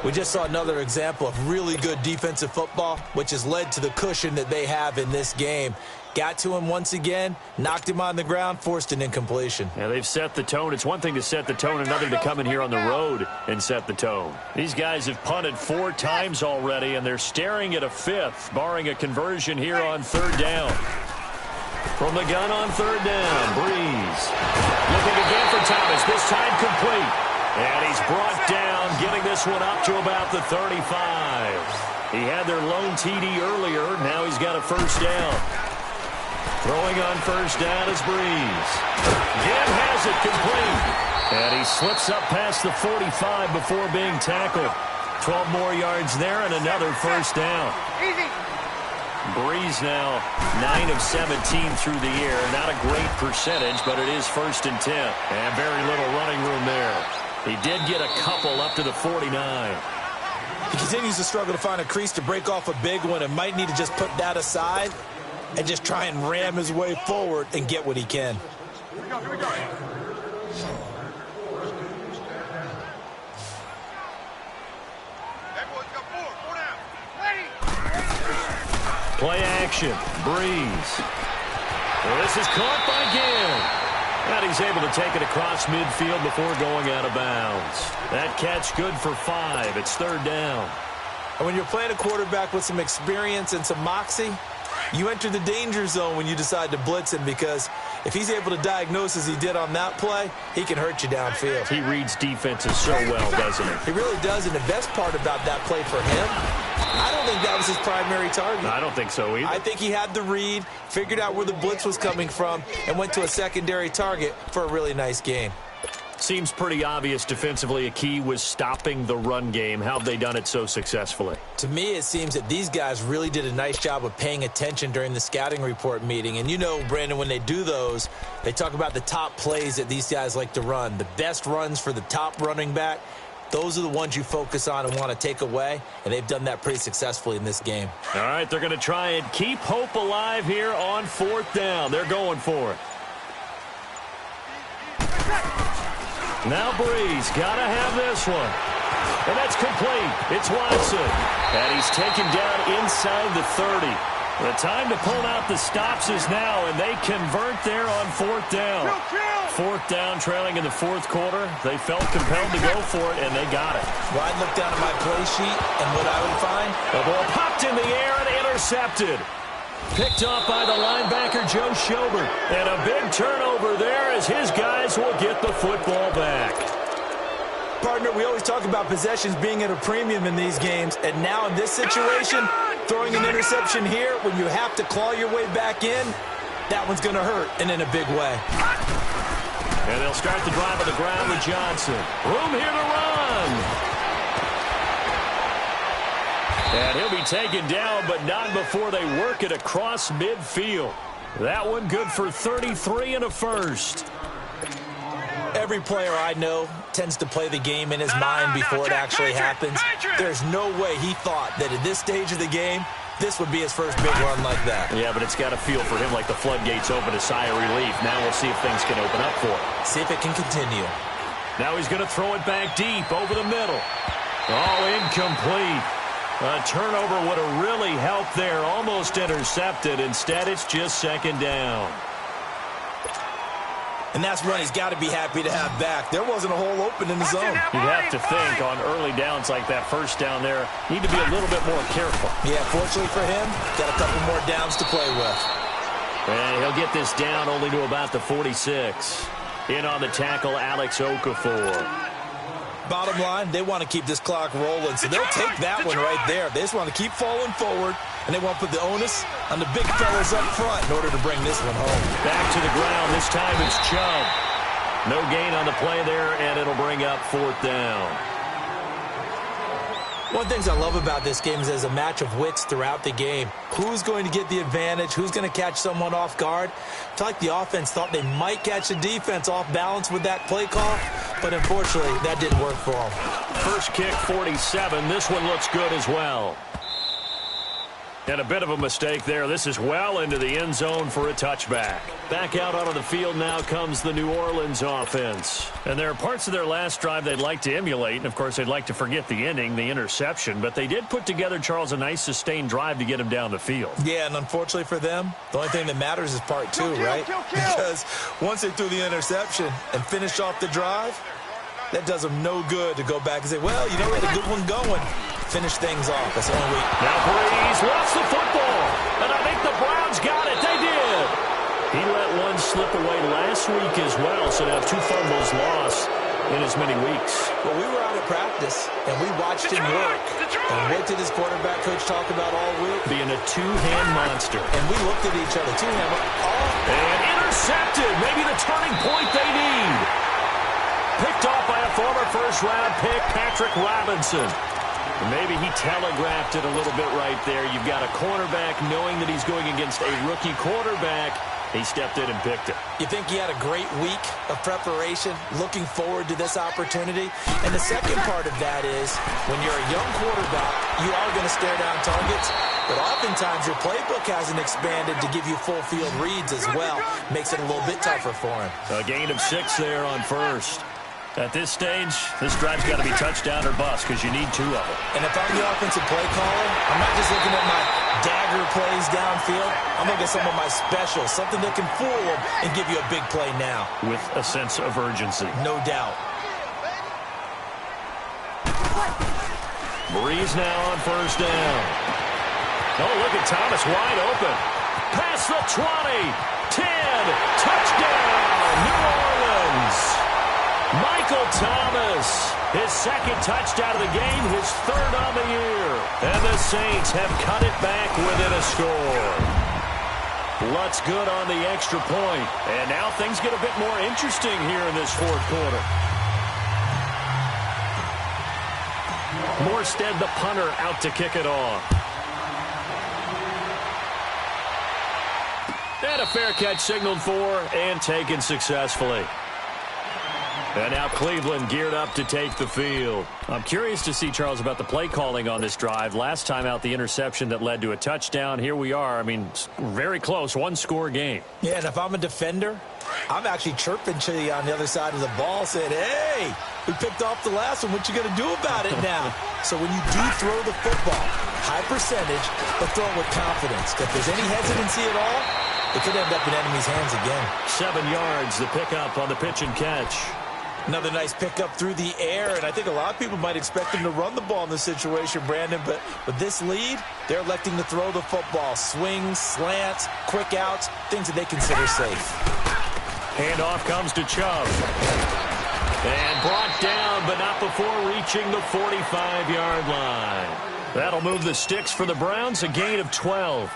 We just saw another example of really good defensive football, which has led to the cushion that they have in this game. Got to him once again, knocked him on the ground, forced an incompletion. Yeah, they've set the tone. It's one thing to set the tone, another to come in here on the road and set the tone. These guys have punted 4 times already, and they're staring at a 5th, barring a conversion here on 3rd down. From the gun on 3rd down, Breeze. Looking again for Thomas, this time complete. And he's brought down, getting this one up to about the 35. He had their lone TD earlier. Now he's got a 1st down. Throwing on 1st down is Breeze. Again has it complete. And he slips up past the 45 before being tackled. 12 more yards there and another 1st down. Breeze now 9 of 17 through the air. Not a great percentage, but it is 1st and 10. And very little running room there. He did get a couple up to the 49. He continues to struggle to find a crease to break off a big one and might need to just put that aside and just try and ram his way forward and get what he can. Here we go. Everyone's got 4 down. Ready. Play action. Breeze. Well, this is caught by Gill. And he's able to take it across midfield before going out of bounds. That catch good for 5. It's 3rd down. And when you're playing a quarterback with some experience and some moxie, you enter the danger zone when you decide to blitz him, because if he's able to diagnose as he did on that play, he can hurt you downfield. He reads defenses so well, doesn't he? He really does, and the best part about that play for him, I don't think that was his primary target. I don't think so either. I think he had the read, figured out where the blitz was coming from, and went to a secondary target for a really nice gain. seems pretty obvious defensively. A key was stopping the run game. How have they done it so successfully? To me, it seems that these guys really did a nice job of paying attention during the scouting report meeting. And you know, Brandon, when they do those, they talk about the top plays that these guys like to run. The best runs for the top running back, those are the ones you focus on and want to take away. And they've done that pretty successfully in this game. All right, they're going to try and keep hope alive here on 4th down. They're going for it. Now Breeze, gotta have this one. And that's complete. It's Watson. And he's taken down inside the 30. The time to pull out the stops is now, and they convert there on 4th down. 4th down, trailing in the 4th quarter. They felt compelled to go for it, and they got it. Well, I'd look down at my play sheet, and what I would find? The ball popped in the air and intercepted. Picked off by the linebacker, Joe Schobert. And a big turnover there as his guys will get the football back. Partner, we always talk about possessions being at a premium in these games. And now in this situation, throwing an interception here when you have to claw your way back in, that one's going to hurt, and in a big way. And they'll start the drive on the ground with Johnson. Room here to run. And he'll be taken down, but not before they work it across midfield. That one good for 33 and a first. Every player I know tends to play the game in his mind before it actually happens. There's no way he thought that at this stage of the game, this would be his first big run like that. Yeah, but it's got to feel for him like the floodgates open, a sigh of relief. Now we'll see if things can open up for him. See if it can continue. Now he's going to throw it back deep over the middle. Oh, incomplete. A turnover would have really helped there. Almost intercepted. Instead, it's just 2nd down. And that's one he's got to be happy to have back. There wasn't a hole open in the zone. You'd have to think on early downs like that, 1st down there, need to be a little bit more careful. Yeah, fortunately for him, got a couple more downs to play with. And he'll get this down only to about the 46. In on the tackle, Alex Okafor. Bottom line, they want to keep this clock rolling, so they'll take that one right there. They just want to keep falling forward, and they want to put the onus on the big fellas up front in order to bring this one home. Back to the ground. This time it's Chubb. No gain on the play there, and it'll bring up 4th down. One of the things I love about this game is there's a match of wits throughout the game. Who's going to get the advantage? Who's going to catch someone off guard? I feel like the offense thought they might catch the defense off balance with that play call, but unfortunately, that didn't work for them. First kick, 47. This one looks good as well. And a bit of a mistake there. This is well into the end zone for a touchback. Back out onto the field now comes the New Orleans offense. And there are parts of their last drive they'd like to emulate. And, of course, they'd like to forget the inning, the interception. But they did put together, Charles, a nice sustained drive to get him down the field. Yeah, and unfortunately for them, the only thing that matters is part 2, right? Because once they threw the interception and finished off the drive, that does them no good to go back and say, well, you know, we had a good one going. Finish things off. That's the only way. Now Breeze lost the football, and I think the Browns got it. They did. He let one slip away last week as well, so now 2 fumbles lost in as many weeks. Well, we were out at practice, and we watched him work. And what did his quarterback coach talk about all week? Being a 2-hand monster. And we looked at each other. 2-hand. And intercepted. Maybe the turning point they need. Picked off by a former first-round pick, Patrick Robinson. Maybe he telegraphed it a little bit right there. You've got a cornerback knowing that he's going against a rookie quarterback. He stepped in and picked it. You think he had a great week of preparation, looking forward to this opportunity? And the second part of that is, when you're a young quarterback, you are going to stare down targets, but oftentimes your playbook hasn't expanded to give you full field reads as well. Makes it a little bit tougher for him. A gain of 6 there on first. At this stage, this drive's got to be touchdown or bust because you need 2 of them. And if I'm the offensive play caller, I'm not just looking at my dagger plays downfield. I'm looking at some of my specials, something that can fool them and give you a big play now. With a sense of urgency. No doubt. Breeze now on first down. Oh, look at Thomas wide open. Past the 20, 10, touchdown, New Orleans. Michael Thomas, his 2nd touchdown of the game, his 3rd on the year. And the Saints have cut it back within a score. Lutz good on the extra point. And now things get a bit more interesting here in this 4th quarter. Morstead, the punter, out to kick it off. And a fair catch signaled for and taken successfully. And now Cleveland geared up to take the field. I'm curious to see, Charles, about the play calling on this drive. Last time out, the interception that led to a touchdown. Here we are. I mean, very close, one-score game. Yeah, and if I'm a defender, I'm actually chirping to you on the other side of the ball, saying, hey, we picked off the last one. What you going to do about it now? So when you do throw the football, high percentage, but throw it with confidence. If there's any hesitancy at all, it could end up in enemy's hands again. 7 yards, the pickup on the pitch and catch. Another nice pickup through the air, and I think a lot of people might expect him to run the ball in this situation, Brandon, but with this lead, they're electing to throw the football. Swings, slants, quick outs, things that they consider safe. Handoff comes to Chubb. And brought down, but not before reaching the 45-yard line. That'll move the sticks for the Browns, a gain of 12.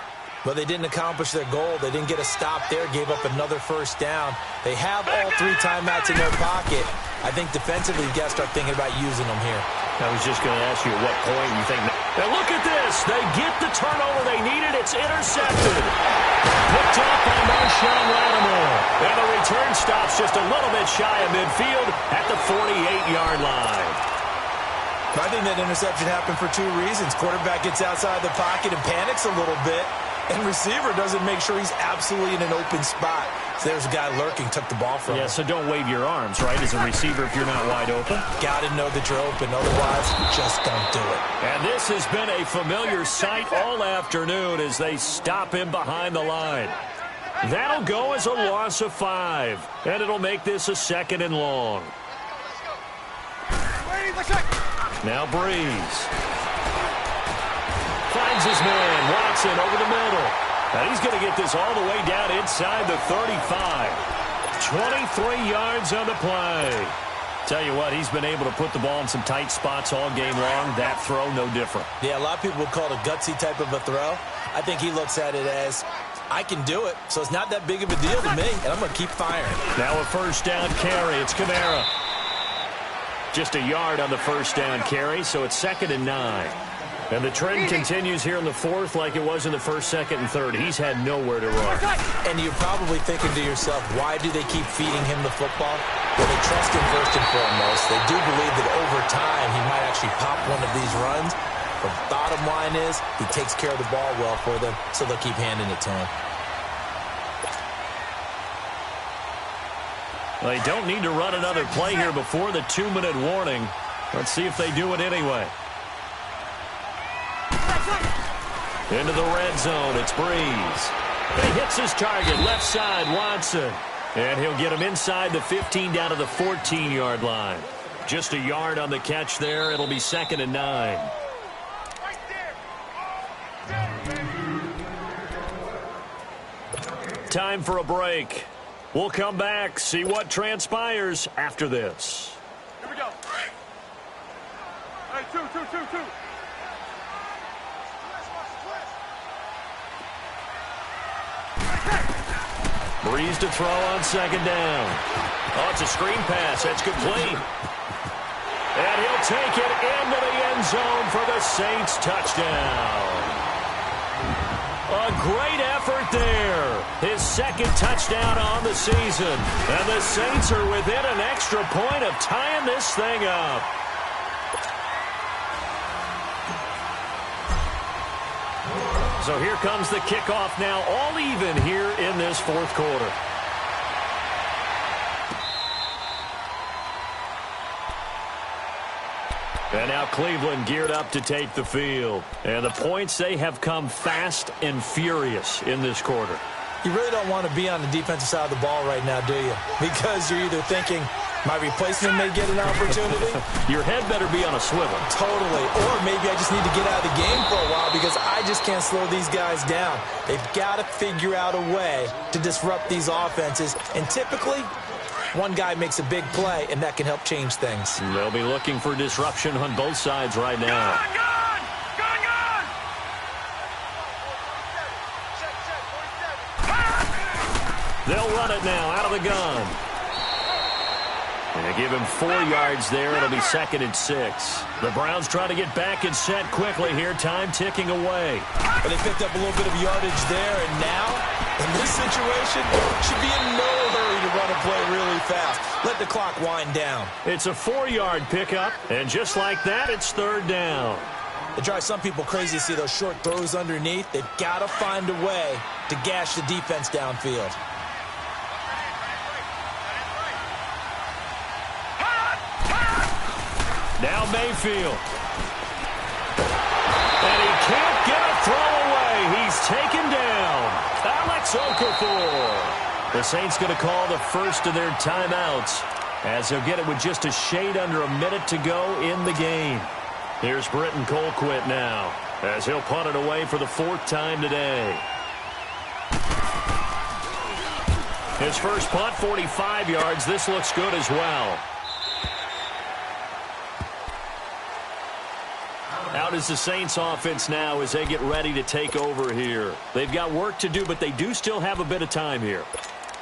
But they didn't accomplish their goal. They didn't get a stop there, gave up another first down. They have all 3 timeouts in their pocket. I think defensively, you've got to start thinking about using them here. I was just going to ask you at what point you think. Now look at this. They get the turnover they needed. It's intercepted. Picked up by Marshawn Lattimore. And the return stops just a little bit shy of midfield at the 48-yard line. I think that interception happened for 2 reasons. Quarterback gets outside the pocket and panics a little bit. And receiver doesn't make sure he's absolutely in an open spot. So there's a guy lurking, took the ball from him. Yeah, so don't wave your arms, right, as a receiver if you're not wide open. Got to know that you're open. Otherwise, just don't do it. And this has been a familiar sight all afternoon as they stop him behind the line. That'll go as a loss of 5. And it'll make this a 2nd and long. Now Breeze. Finds his man, Watson, over the middle. And he's going to get this all the way down inside the 35. 23 yards on the play. Tell you what, he's been able to put the ball in some tight spots all game long. That throw, no different. Yeah, a lot of people would call it a gutsy type of a throw. I think he looks at it as, I can do it, so it's not that big of a deal to me, and I'm going to keep firing. Now a first down carry. It's Kamara. Just a yard on the first down carry, so it's 2nd and 9. And the trend continues here in the 4th like it was in the 1st, 2nd, and 3rd. He's had nowhere to run. And you're probably thinking to yourself, why do they keep feeding him the football? Well, they trust him first and foremost. They do believe that over time he might actually pop one of these runs. But bottom line is he takes care of the ball well for them, so they'll keep handing it to him. They don't need to run another play here before the 2-minute warning. Let's see if they do it anyway. Into the red zone, it's Breeze. And he hits his target, left side, Watson. And he'll get him inside the 15 down to the 14-yard line. Just a yard on the catch there. It'll be 2nd and 9. Time for a break. We'll come back, see what transpires after this. Here we go. Hey, two. Breeze to throw on 2nd down. Oh, it's a screen pass. That's complete. And he'll take it into the end zone for the Saints touchdown. A great effort there. His 2nd touchdown on the season. And the Saints are within an extra point of tying this thing up. So here comes the kickoff now, all even here in this 4th quarter. And now Cleveland geared up to take the field. And the points, they have come fast and furious in this quarter. You really don't want to be on the defensive side of the ball right now, do you? Because you're either thinking, my replacement may get an opportunity. Your head better be on a swivel. Totally. Or maybe I just need to get out of the game for a while because I just can't slow these guys down. They've got to figure out a way to disrupt these offenses. And typically, one guy makes a big play, and that can help change things. They'll be looking for disruption on both sides right now. Gun! They'll run it now out of the gun. And they give him 4 yards there. It'll be 2nd and 6. The Browns trying to get back and set quickly here. Time ticking away. But they picked up a little bit of yardage there, and now, in this situation, should be in no hurry to run a play really fast. Let the clock wind down. It's a 4-yard pickup, and just like that, it's 3rd down. It drives some people crazy to see those short throws underneath. They've got to find a way to gash the defense downfield. Now Mayfield. And he can't get a throw away. He's taken down. Alex Okafor. The Saints going to call the first of their timeouts as they'll get it with just a shade under a minute to go in the game. Here's Britton Colquitt now as he'll punt it away for the 4th time today. His first punt, 45 yards. This looks good as well. Out is the Saints offense now as they get ready to take over here. They've got work to do, but they do still have a bit of time here.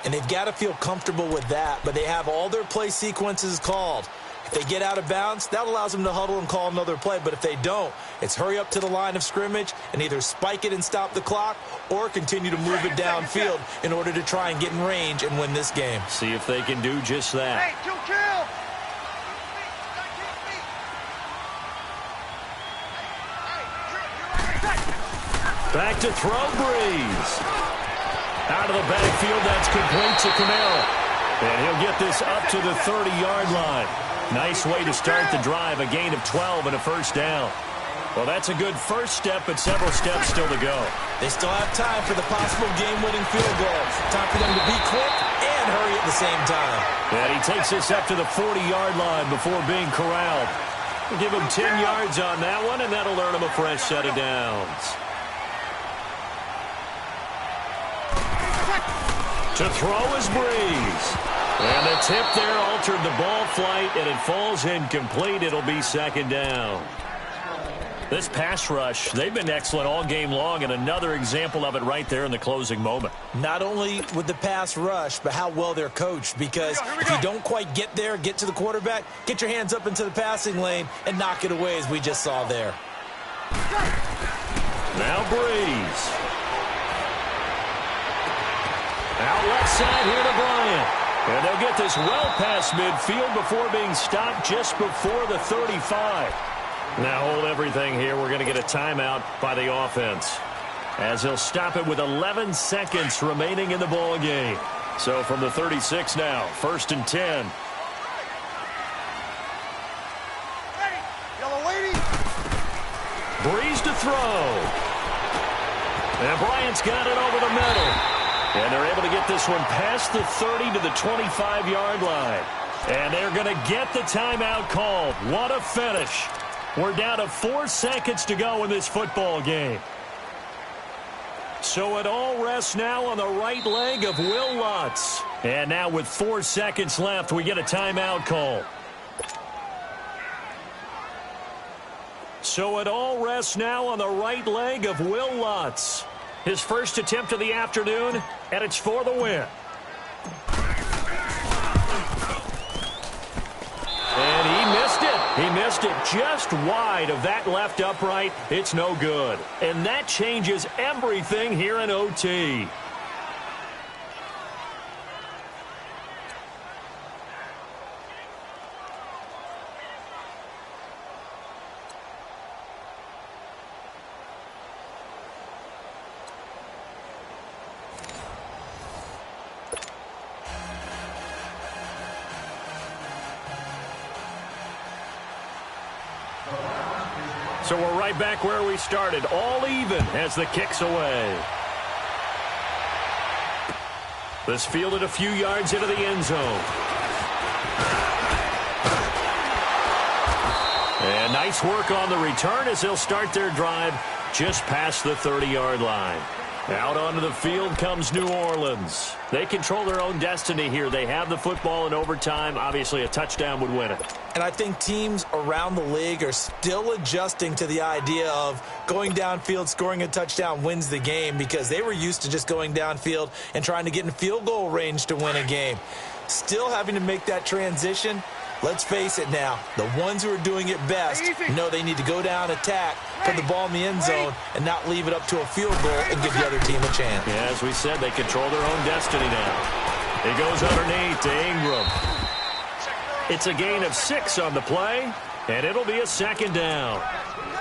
And they've got to feel comfortable with that, but they have all their play sequences called. If they get out of bounds, that allows them to huddle and call another play. But if they don't, it's hurry up to the line of scrimmage and either spike it and stop the clock or continue to move it downfield in order to try and get in range and win this game. See if they can do just that. Hey, kill. Back to throw, Breeze. Out of the backfield, that's complete to Kamara. And he'll get this up to the 30-yard line. Nice way to start the drive, a gain of 12 and a first down. Well, that's a good first step, but several steps still to go. They still have time for the possible game-winning field goal. Time for them to be quick and hurry at the same time. And he takes this up to the 40-yard line before being corralled. We'll give him 10 yards on that one, and that'll earn him a fresh set of downs. To throw is Breeze. And the tip there altered the ball flight, and it falls incomplete. It'll be 2nd down. This pass rush, they've been excellent all game long, and another example of it right there in the closing moment. Not only with the pass rush, but how well they're coached, because if you don't quite get there, get to the quarterback, get your hands up into the passing lane and knock it away as we just saw there. Now Breeze. Out left side here to Bryant. And they'll get this well past midfield before being stopped just before the 35. Now hold everything here. We're going to get a timeout by the offense, as he'll stop it with 11 seconds remaining in the ball game. So from the 36 now, 1st and 10. Yellow lady. Breeze to throw. And Bryant's got it over the middle. And they're able to get this one past the 30 to the 25-yard line. And they're going to get the timeout called. What a finish. We're down to 4 seconds to go in this football game. So it all rests now on the right leg of Will Lutz. And now with 4 seconds left, we get a timeout call. So it all rests now on the right leg of Will Lutz. His first attempt of the afternoon, and it's for the win. And he missed it. He missed it just wide of that left upright. It's no good. And that changes everything here in OT. So we're right back where we started, all even as the kick's away. This fielded a few yards into the end zone. And nice work on the return as they'll start their drive just past the 30-yard line. Out onto the field comes New Orleans. They control their own destiny here. They have the football in overtime. Obviously, a touchdown would win it. And I think teams around the league are still adjusting to the idea of going downfield, scoring a touchdown wins the game, because they were used to just going downfield and trying to get in field goal range to win a game. Still having to make that transition. Let's face it now, the ones who are doing it best know they need to go down, attack, put the ball in the end zone, and not leave it up to a field goal and give the other team a chance. Yeah, as we said, they control their own destiny now. He goes underneath to Ingram. It's a gain of 6 on the play, and it'll be a second down.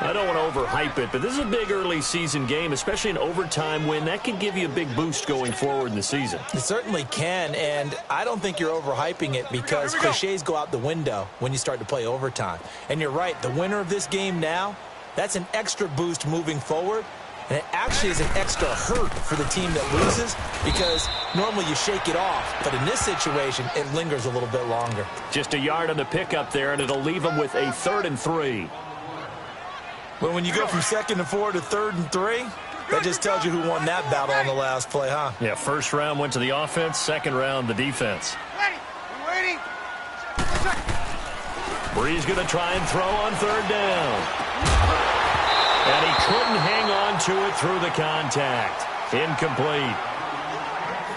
I don't want to overhype it, but this is a big early season game, especially an overtime win. That can give you a big boost going forward in the season. It certainly can, and I don't think you're overhyping it, because cliches go out the window when you start to play overtime. And you're right, the winner of this game now, that's an extra boost moving forward, and it actually is an extra hurt for the team that loses, because normally you shake it off, but in this situation, it lingers a little bit longer. Just a yard on the pickup there, and it'll leave them with a 3rd and 3. Well, when you go from 2nd and 4 to 3rd and 3, that just tells you who won that battle on the last play, huh? Yeah, first round went to the offense, second round the defense. Waiting. Bree's going to try and throw on 3rd down. And he couldn't hang on to it through the contact. Incomplete.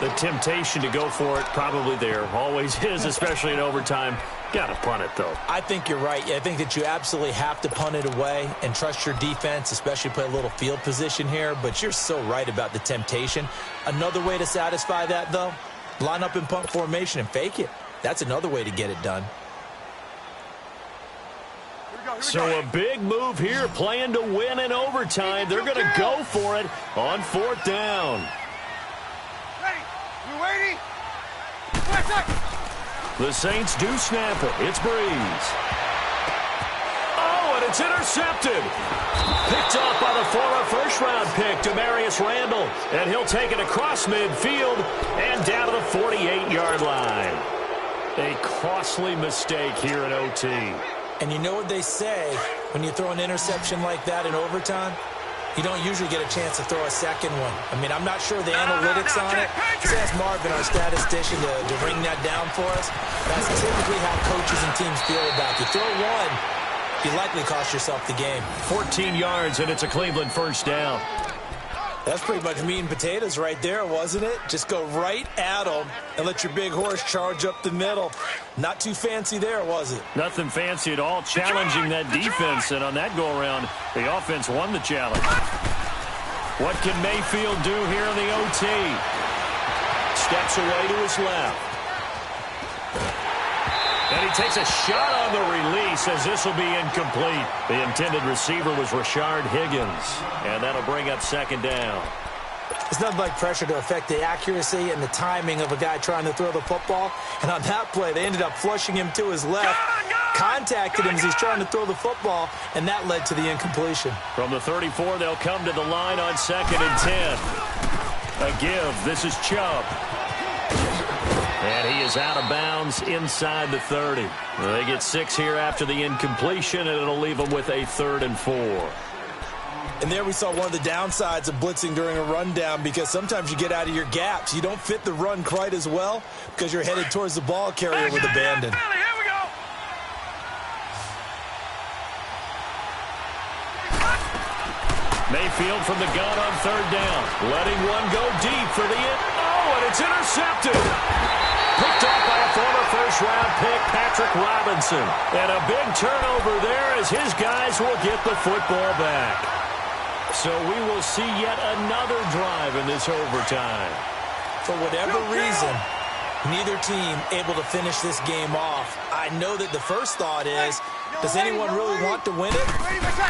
The temptation to go for it probably there. Always is, especially in overtime. Got to punt it, though. I think you're right. I think that you absolutely have to punt it away and trust your defense, especially play a little field position here. But you're so right about the temptation. Another way to satisfy that, though, line up in punt formation and fake it. That's another way to get it done. So a big move here, playing to win in overtime. They're going to go for it on 4th down. We're waiting. The Saints do snap it. It's Breeze. Oh, and it's intercepted. Picked off by the former first-round pick, Demarius Randall. And he'll take it across midfield and down to the 48-yard line. A costly mistake here in OT. And you know what they say when you throw an interception like that in overtime? You don't usually get a chance to throw a second one. I mean, I'm not sure the analytics on it. Just ask Marvin, our statistician, to ring that down for us. That's typically how coaches and teams feel about it. You throw one, you likely cost yourself the game. 14 yards, and it's a Cleveland first down. That's pretty much meat and potatoes right there, wasn't it? Just go right at them and let your big horse charge up the middle. Not too fancy there, was it? Nothing fancy at all, challenging that defense. And on that go-around, the offense won the challenge. What can Mayfield do here in the OT? Steps away to his left. And he takes a shot on the release, as this will be incomplete. The intended receiver was Rashard Higgins. And that'll bring up 2nd down. It's nothing like pressure to affect the accuracy and the timing of a guy trying to throw the football. And on that play, they ended up flushing him to his left, contacted him as he's trying to throw the football, and that led to the incompletion. From the 34, they'll come to the line on 2nd and 10. A give. This is Chubb. And he is out of bounds inside the 30. They get 6 here after the incompletion, and it'll leave them with a 3rd and 4. And there we saw one of the downsides of blitzing during a rundown, because sometimes you get out of your gaps. You don't fit the run quite as well because you're headed towards the ball carrier with abandon. Here we go. Mayfield from the gun on 3rd down. Letting one go deep for the in. Oh, and it's intercepted. Picked off by a former first-round pick, Patrick Robinson. And a big turnover there as his guys will get the football back. So we will see yet another drive in this overtime. For whatever reason, neither team able to finish this game off. I know that the first thought is, does anyone really want to win it?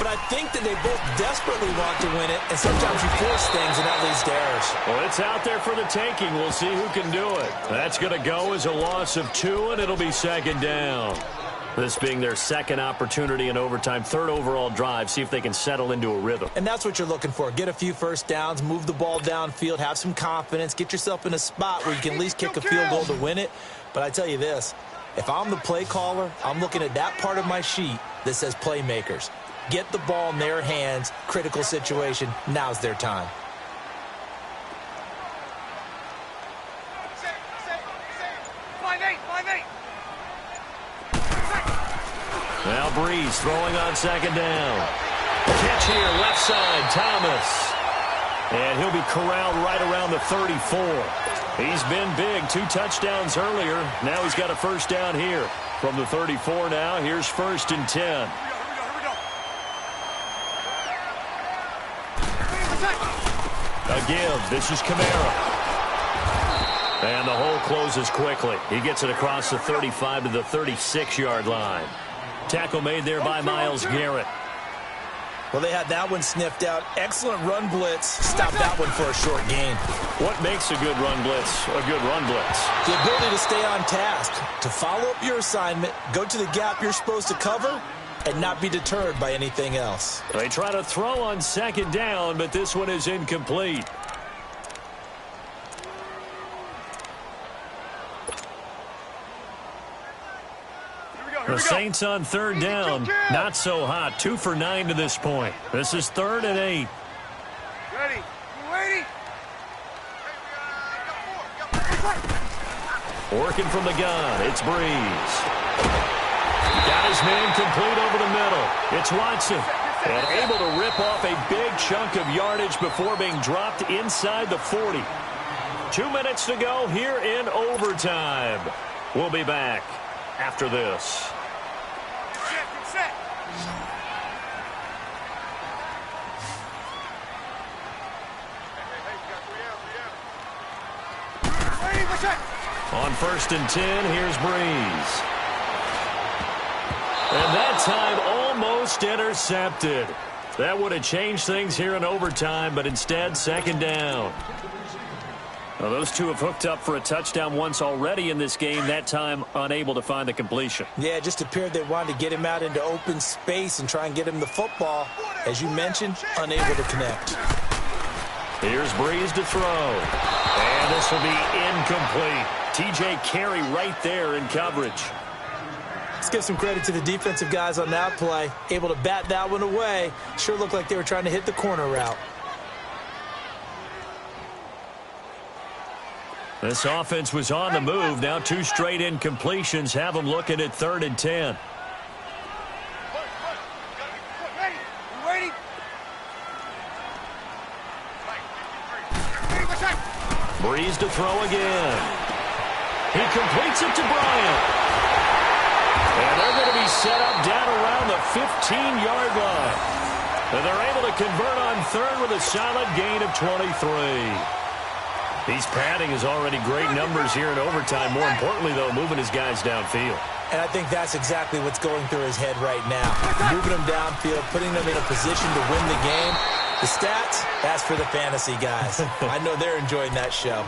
But I think that they both desperately want to win it, and sometimes you force things, and that leads to errors. Well, it's out there for the taking. We'll see who can do it. That's going to go as a loss of 2, and it'll be 2nd down. This being their 2nd opportunity in overtime, 3rd overall drive. See if they can settle into a rhythm. And that's what you're looking for. Get a few first downs, move the ball downfield, have some confidence, get yourself in a spot where you can at least kick a field goal to win it. But I tell you this, if I'm the play caller, I'm looking at that part of my sheet that says playmakers. Get the ball in their hands, critical situation, now's their time. Now Breeze throwing on second down. Catch here, left side, Thomas. And he'll be corralled right around the 34. He's been big, 2 touchdowns earlier. Now he's got a first down here. From the 34 now, here's 1st and 10. A give. This is Kamara. And the hole closes quickly. He gets it across the 35 to the 36-yard line. Tackle made there by Myles Garrett. Well, they had that one sniffed out. Excellent run blitz. Stopped that one for a short gain. What makes a good run blitz a good run blitz? The ability to stay on task, to follow up your assignment, go to the gap you're supposed to cover, and not be deterred by anything else. They try to throw on second down, but this one is incomplete. The Saints on third down. Not so hot. 2 for 9 to this point. This is 3rd and 8. Ready. Waiting. Working from the gun. It's Breeze. Got his man complete over the middle. It's Watson. And able to rip off a big chunk of yardage before being dropped inside the 40. 2 minutes to go here in overtime. We'll be back after this. On 1st and 10, here's Breeze. And that time almost intercepted. That would have changed things here in overtime, but instead, 2nd down. Now, those two have hooked up for a touchdown once already in this game, that time unable to find the completion. Yeah, it just appeared they wanted to get him out into open space and try and get him the football. As you mentioned, unable to connect. Here's Breeze to throw. And this will be incomplete. TJ Carey right there in coverage. Let's give some credit to the defensive guys on that play. Able to bat that one away. Sure looked like they were trying to hit the corner route. This offense was on the move. Now 2 straight incompletions have them looking at 3rd and 10. Breeze to throw again. He completes it to Bryant. And they're going to be set up down around the 15-yard line. And they're able to convert on 3rd with a solid gain of 23. He's padding his already great numbers here in overtime. More importantly, though, moving his guys downfield. And I think that's exactly what's going through his head right now. Moving them downfield, putting them in a position to win the game. The stats, that's for the fantasy guys. I know they're enjoying that show.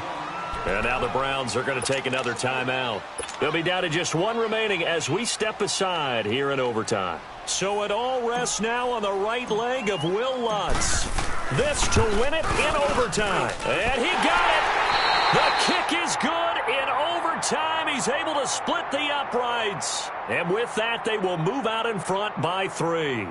And now the Browns are going to take another timeout. They'll be down to just 1 remaining as we step aside here in overtime. So it all rests now on the right leg of Will Lutz. This to win it in overtime. And he got it. The kick is good in overtime. He's able to split the uprights. And with that, they will move out in front by 3.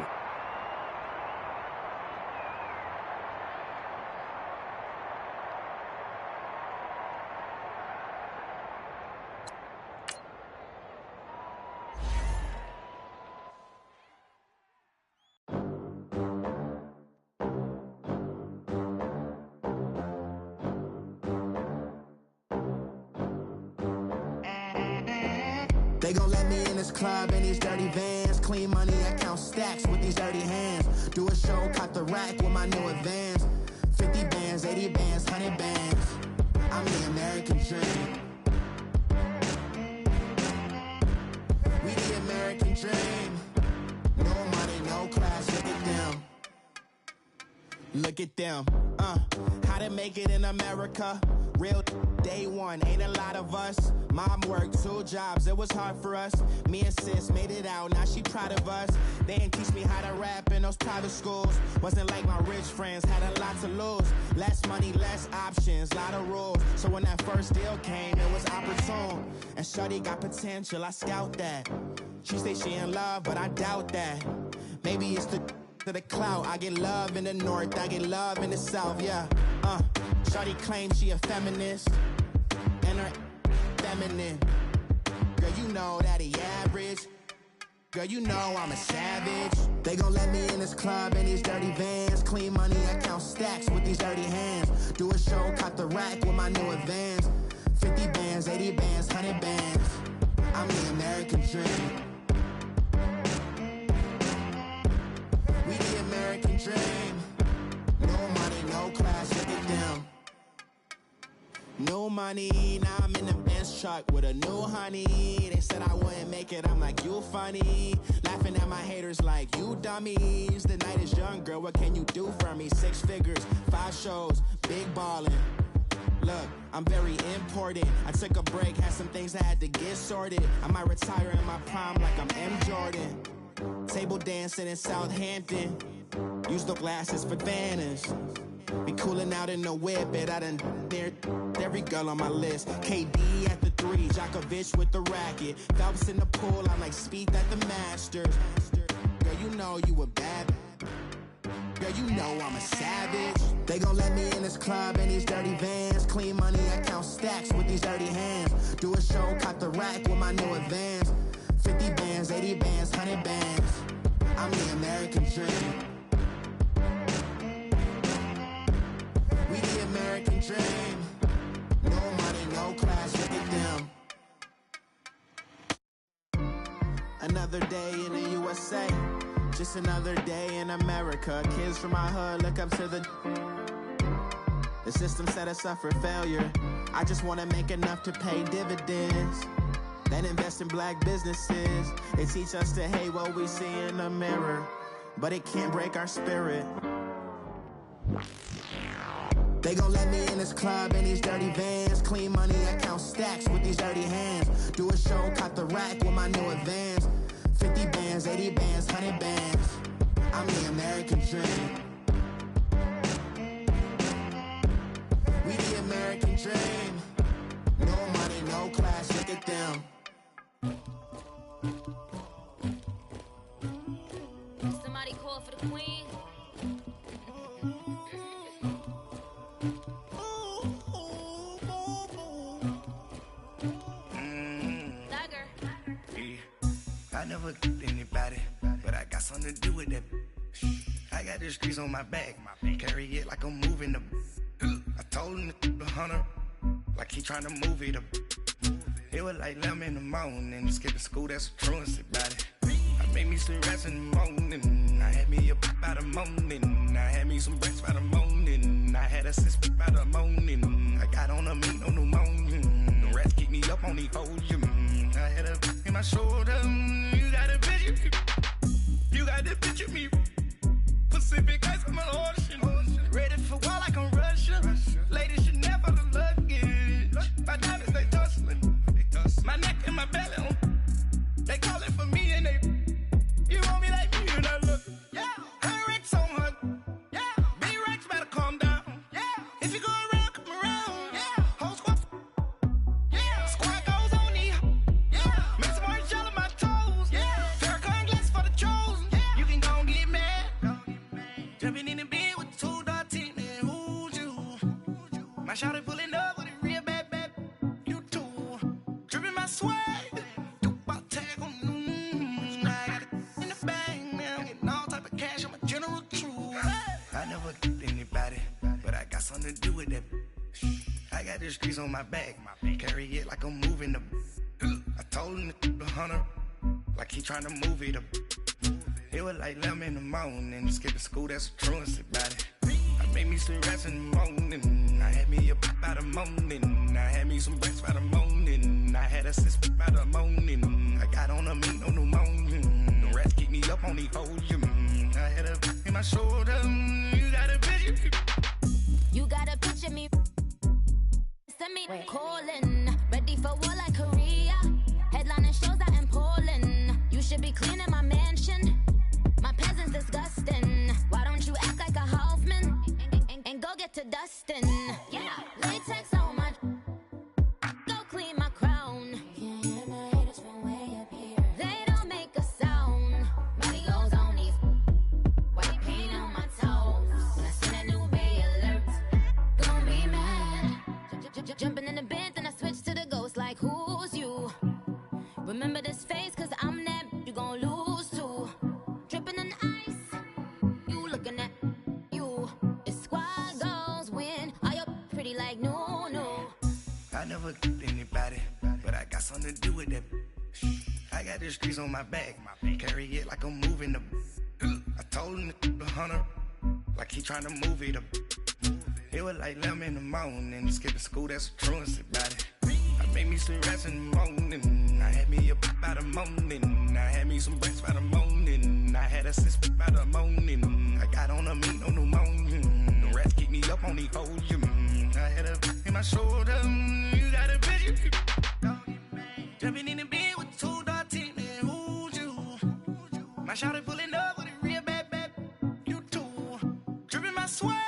They gon' let me in this club in these dirty vans. Clean money, I count stacks with these dirty hands. Do a show, cop the rack with my new advance. 50 bands, 80 bands, 100 bands. I'm the American dream. We the American dream. No money, no class, look at them. Look at them, how to make it in America. Real day one, ain't a lot of us. Mom worked 2 jobs, it was hard for us. Me and sis made it out, now she proud of us. They didn't teach me how to rap in those private schools. Wasn't like my rich friends, had a lot to lose. Less money, less options, lot of rules. So when that first deal came, it was opportune. And shorty got potential, I scout that. She say she in love, but I doubt that. Maybe it's to the clout. I get love in the north, I get love in the south, yeah. Shorty claims she a feminist, and her feminine. Girl, you know that he average. Girl, you know I'm a savage. They gon' let me in this club in these dirty vans. Clean money, I count stacks with these dirty hands. Do a show, cop the rack with my new advance. 50 bands, 80 bands, 100 bands. I'm the American dream. We the American dream. No money, no class, look at them. No money, now I'm in the Benz truck with a new honey. They said I wouldn't make it, I'm like, you funny. Laughing at my haters like, you dummies. The night is young, girl, what can you do for me? 6 figures, 5 shows, big ballin'. Look, I'm very important. I took a break, had some things I had to get sorted. I might retire in my prime like I'm M. Jordan. Table dancing in Southampton. Use the glasses for banners. Be cooling out in the whip, but I done dared every girl on my list. KD at the 3, Djokovic with the racket. Phelps in the pool, I'm like Speed at the Masters. Girl, you know you a bad. Girl, you know I'm a savage. They gon' let me in this club in these dirty vans. Clean money, I count stacks with these dirty hands. Do a show, cop the rack with my new advance. 50 bands, 80 bands, 100 bands. I'm the American dream. We the American dream. No money, no class, look at them. Another day in the USA. Just another day in America. Kids from my hood look up to the system set us up for failure. I just wanna make enough to pay dividends. Then invest in black businesses. They teach us to hate what we see in the mirror, but it can't break our spirit. They gon' let me in this club in these dirty vans. Clean money, I count stacks with these dirty hands. Do a show, cop the rack with my new advance. 50 bands, 80 bands, 100 bands. I'm the American dream. We the American dream. No money, no class, look at them. Somebody call for the queen. I never killed anybody, but I got something to do with that. I got the streets on my back, carry it like I'm moving the. I told him to the hunter, like he trying to move it up. It was like 11 in the morning, skipping school, that's a truancy about it. I made me some rats in the morning, I had me a pop by the morning, I had me some breaks by the morning, I had a six by the morning, I got on a meat on the morning, the rats keep me up on the podium, I had a in my shoulder, you got a picture, you got the picture me, Pacific ice on my ocean, ready for war like I'm Russia, ladies should never the luggage, my diamonds they tussling, my neck and my belly on, they calling for me and they, you want me like me and I look, yeah, her Rex on her, yeah, B-Rex better calm down, yeah, if you go around, come around, yeah, whole squad, yeah, squad goes on the, yeah, make some orange gel on my toes, yeah, Farrakhan glass for the chosen, yeah, you can go and get mad, jumping in the bed with 2 dark teeth, and who's you, my shawty pulling up with a real bad, you too, dripping my swag, I never killed anybody, but I got something to do with that. I got the streets on my back, carry it like I'm moving the. I told him to the hunter, like he trying to move it up. It was like 11 in the morning, skipping school, that's a truancy about it. I made me some rats in the morning, I had me a pop by the morning, I had me some breaks by the morning, I had a six by the morning, I got on a meat on the morning, the rats keep me up on the podium, I had a in my shoulder, you got a picture. You got a picture me. Send me calling, ready for war like Korea. Headlining shows out in Poland. You should be cleaning my mansion. My peasants disgusting. Why don't you act like a Hoffman and go get to dustin'? Yeah, latex on my. Go clean my crown. You can hear my haters from way up here. They don't make a sound. Money goes on these. White paint on my toes. When I send a new Bay alert, gon' be mad. Jumping in the bed, then I switch to the ghost like who's you? anybody, but I got something to do with that. I got the streets on my back, carry it like I'm moving the. I told him the hunter, like he trying to move it up. It was like 11 in the morning, skipping school, that's a truancy about it. I made me some rats in the morning, I had me a pop by the morning, I had me some breaks by the morning, I had a sis by the morning, I got on a meat on the morning, the rats keep me up on the podium, I had a in my shoulder, you got a bitch, jumping in the bed with 2 dark teeth, man, who's you? My shawty pulling up with a real bad, you too, dripping my swag.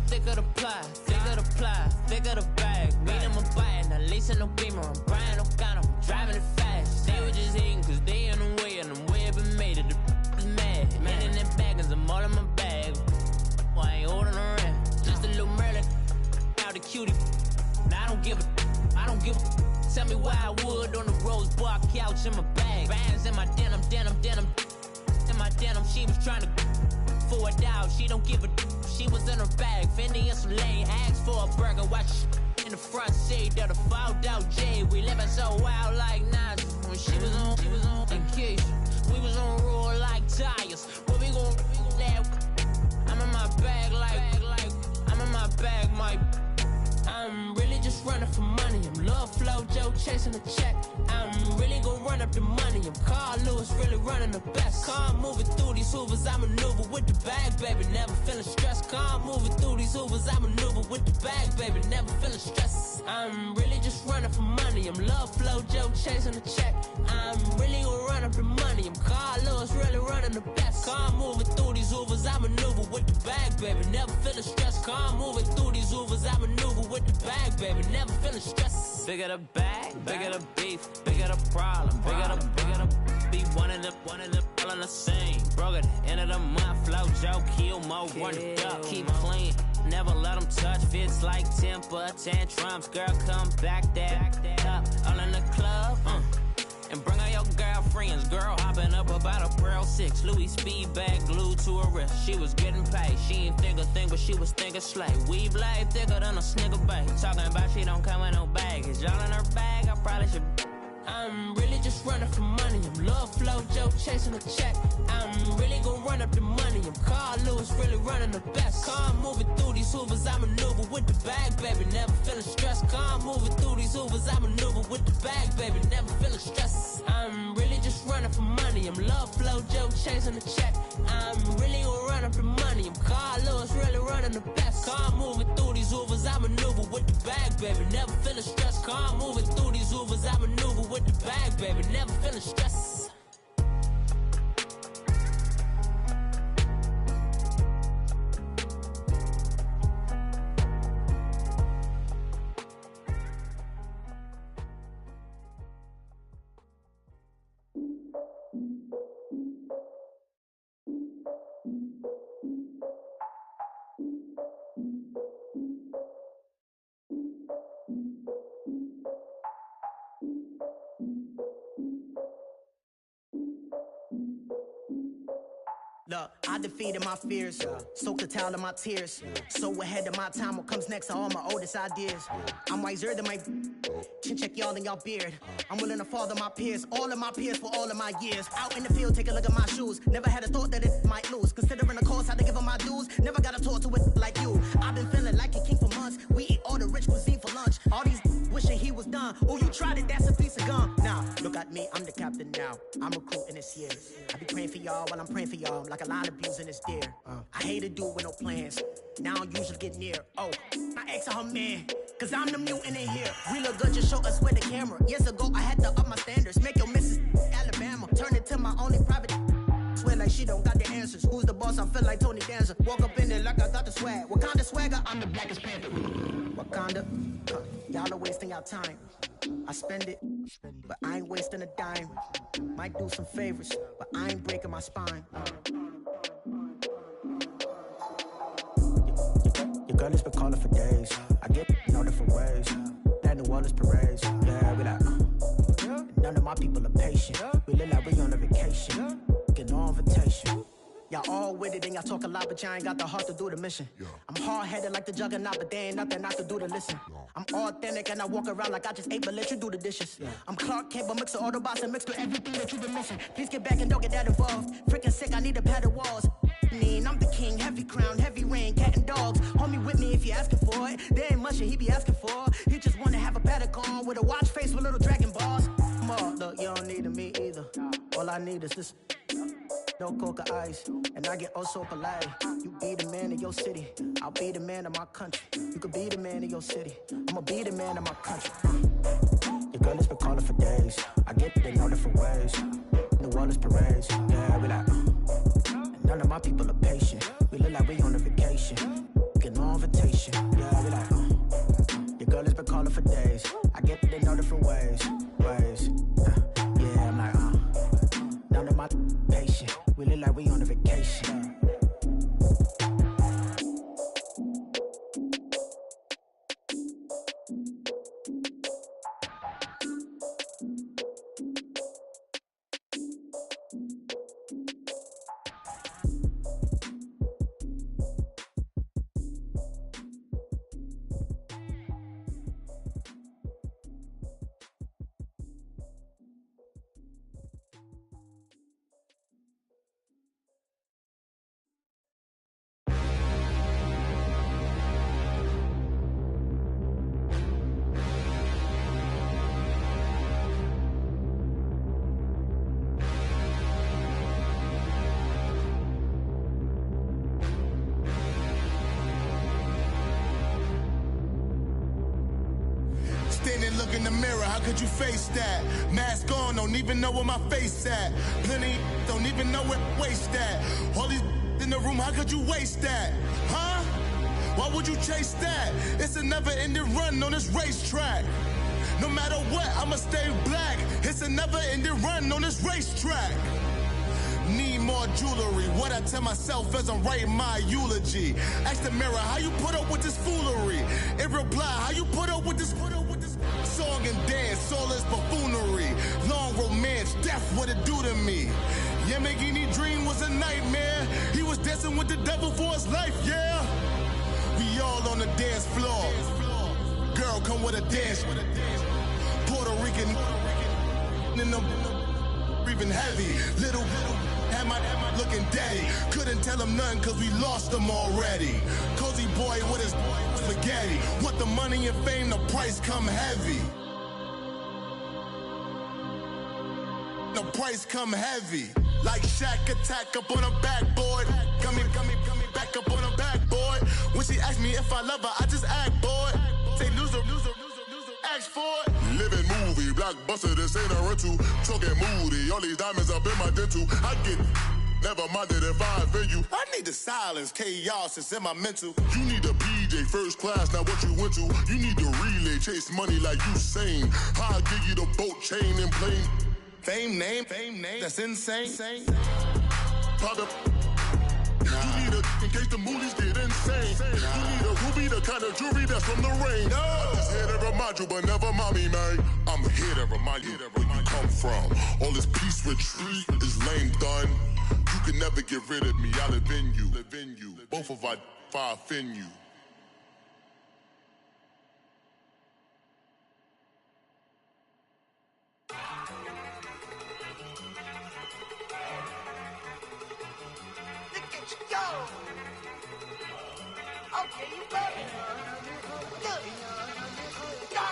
Thicker the ply, thicker the bag. Beat them a bite, now leasing no beamer. I'm Brian O'Connor, I'm driving it fast. They were just hating cause they in the way, and the way I've been made it, the is mad. Man in that bag, cause I'm all in my bag. Well, I ain't holding around. Just a little Merlin, out the cutie. Now I don't give a. Tell me why I would on the rose bar couch in my bag. Bands in my denim. In my denim, she was trying to for a doubt, she don't give a. She was in her bag, Fendi and some lane, asked for a burger, watch in the front seat of the fouled out J. We living so wild like Nas. When she was on vacation, we was on roll like tires. Where we gon' that? I'm in my bag like I'm in my bag, my. I'm really just running for money. I'm Love Flow Joe chasing a check. I'm really gon' run up the money. I'm Carl Lewis, really running the best. Car moving through these Hoovers, I maneuver with the bag, baby. Never feeling stressed. Car moving through these Hoovers, I maneuver with the bag, baby. Never feeling stressed. I'm really just running for money. I'm Love Flow Joe chasing a check. I'm really gon' run up the money. I'm Carl Lewis, really running the best. Car moving through these Hoovers, I maneuver with the bag, baby. Never feeling stressed. Car moving through these Hoovers, I maneuver with the bag, baby. Never feeling stressed. Bigger the bag, bigger the beef, bigger the problem, bigger the be one of the all in the same. Broke at the end of the month, Flow Joe, kill more, run it up, keep clean. Never let them touch, fits like temper tantrums. Girl, come back that up, all in the club, and bring all your girlfriends. Girl hopping up about a Pearl 6 Louis speed bag glued to her wrist. She was getting paid, she ain't think a thing, but she was thinking slay. We blade thicker than a snicker bag. Talking about she don't come with no baggage. All in her bag, I probably should. I'm really just running for money. I'm Love Flow Joe chasing a check. I'm really gon' run up the money. I'm Carl Lewis, really running the best. Car moving through these Hoovers, I maneuver with the bag, baby. Never feeling stressed. Car moving through these Hoovers, I maneuver with the bag, baby. Never feeling stressed. I'm really just running for money. I'm Love Flow Joe chasing a check. I'm really gon' run up the money. I'm Carl Lewis, really running the best. Car moving through these Hoovers, I maneuver with the bag, baby. Never feeling stressed. Car moving through these Hoovers, I maneuver with the bag, baby. Never feeling stressed. Look, I defeated my fears, soaked the towel in my tears. So ahead of my time, what comes next are all my oldest ideas. I'm wiser than my chin check y'all in y'all beard. I'm willing to father my peers, all of my peers for all of my years. Out in the field, take a look at my shoes. Never had a thought that it might lose. Considering the cost, had to give them my dues. Never got to talk to it like you. I've been feeling like a king for months. We eat all the rich cuisine for lunch. All these wish wishing he was done. Oh, you tried it, that's a piece of gum. Nah, look at me, I'm the captain now. I'm recruiting this year. I be praying for y'all while I'm praying for y'all. Like a line abusing this deer. I hate a dude with no plans. Now I don't usually get near. Oh, I ask her man, cause I'm the mutant in here. We look good, just show us where the camera. Years ago, I had to up my standards. Make your missus Alabama. Turn it to my only private. Swear like she don't got the answers. Who's the boss? I feel like Tony Danza. Walk up in there like I got the swag. What kind of swagger? I'm the blackest panther. Wakanda, y'all are wasting your time. I spend it, but I ain't wasting a dime. Might do some favors, but I ain't breaking my spine. Your girl has been calling for days. I get in all different ways. That New Orleans parades. Yeah, we like, none of my people are patient. We look like we on a vacation. Get no invitation. Y'all all with it and y'all talk a lot, but y'all ain't got the heart to do the mission. I'm hard-headed like the juggernaut, but there ain't nothing I can do to listen. I'm authentic and I walk around like I just ate, but let you do the dishes. I'm Clark Kent, but mix the Autobots and mix with everything that you've been missing. Please get back and don't get that involved. Freaking sick, I need a padded walls. I'm the king, heavy crown, heavy rain, cat and dogs. Homie with me if you asking for it. There ain't much that he be asking for. He just wanna have a paddock on with a watch face with little dragon balls. Look, you don't need me either. All I need is this. No coca ice, and I get oh so polite. You be the man of your city, I'll be the man of my country. You could be the man of your city, I'ma be the man of my country. Your girl has been calling for days. I get it in all different ways. New Orleans parades, yeah, we like. None of my people are patient. We look like we on a vacation. Get no invitation, yeah, we like. Your girl has been calling for days. I get it in all different ways. Yeah, I'm like, none of my patient. We look like we on a vacation. Standing, look in the mirror, how could you face that? Mask on, don't even know where my face at. Plenty, don't even know where waste at. All these in the room, how could you waste that? Huh? Why would you chase that? It's a never-ending run on this racetrack. No matter what, I'ma stay black. It's a never-ending run on this racetrack. Need more jewelry. What I tell myself as I'm writing my eulogy. Ask the mirror, how you put up with this foolery? It reply, how you put up with this song and dance, all this buffoonery. Long romance, death, what it do to me? Yamagini dream was a nightmare. He was dancing with the devil for his life, yeah. We all on the dance floor. Girl, come with a dance. Puerto Rican in the breathing heavy. Little had my looking daddy. Couldn't tell him nothing cause we lost him already. Cozy boy with his spaghetti. Want the money and fame, the price come heavy. The price come heavy. Like Shaq attack up on a backboard. Coming back up on a backboard. When she asked me if I love her, I just act bored. Say loser, ask for it. Living movie, blockbuster, this ain't a rental. Talking moody, all these diamonds up in my dental. I get never minded if I offend you. I need the silence, chaos is in my mental. You need a PJ, first class, not what you went to. You need the relay, chase money like you sane. How I give you the boat chain and plane. Fame name, that's insane. Product. You need a in case the movies get insane. You need a ruby, the kind of jewelry that's from the rain. No. I'm just here to remind you, but never mommy, man. I'm here to remind you where you come from. All this peace retreat is lame done. You can never get rid of me. I live in you. Both of our fire offend you. Go! Okay, you ready? Look! Go!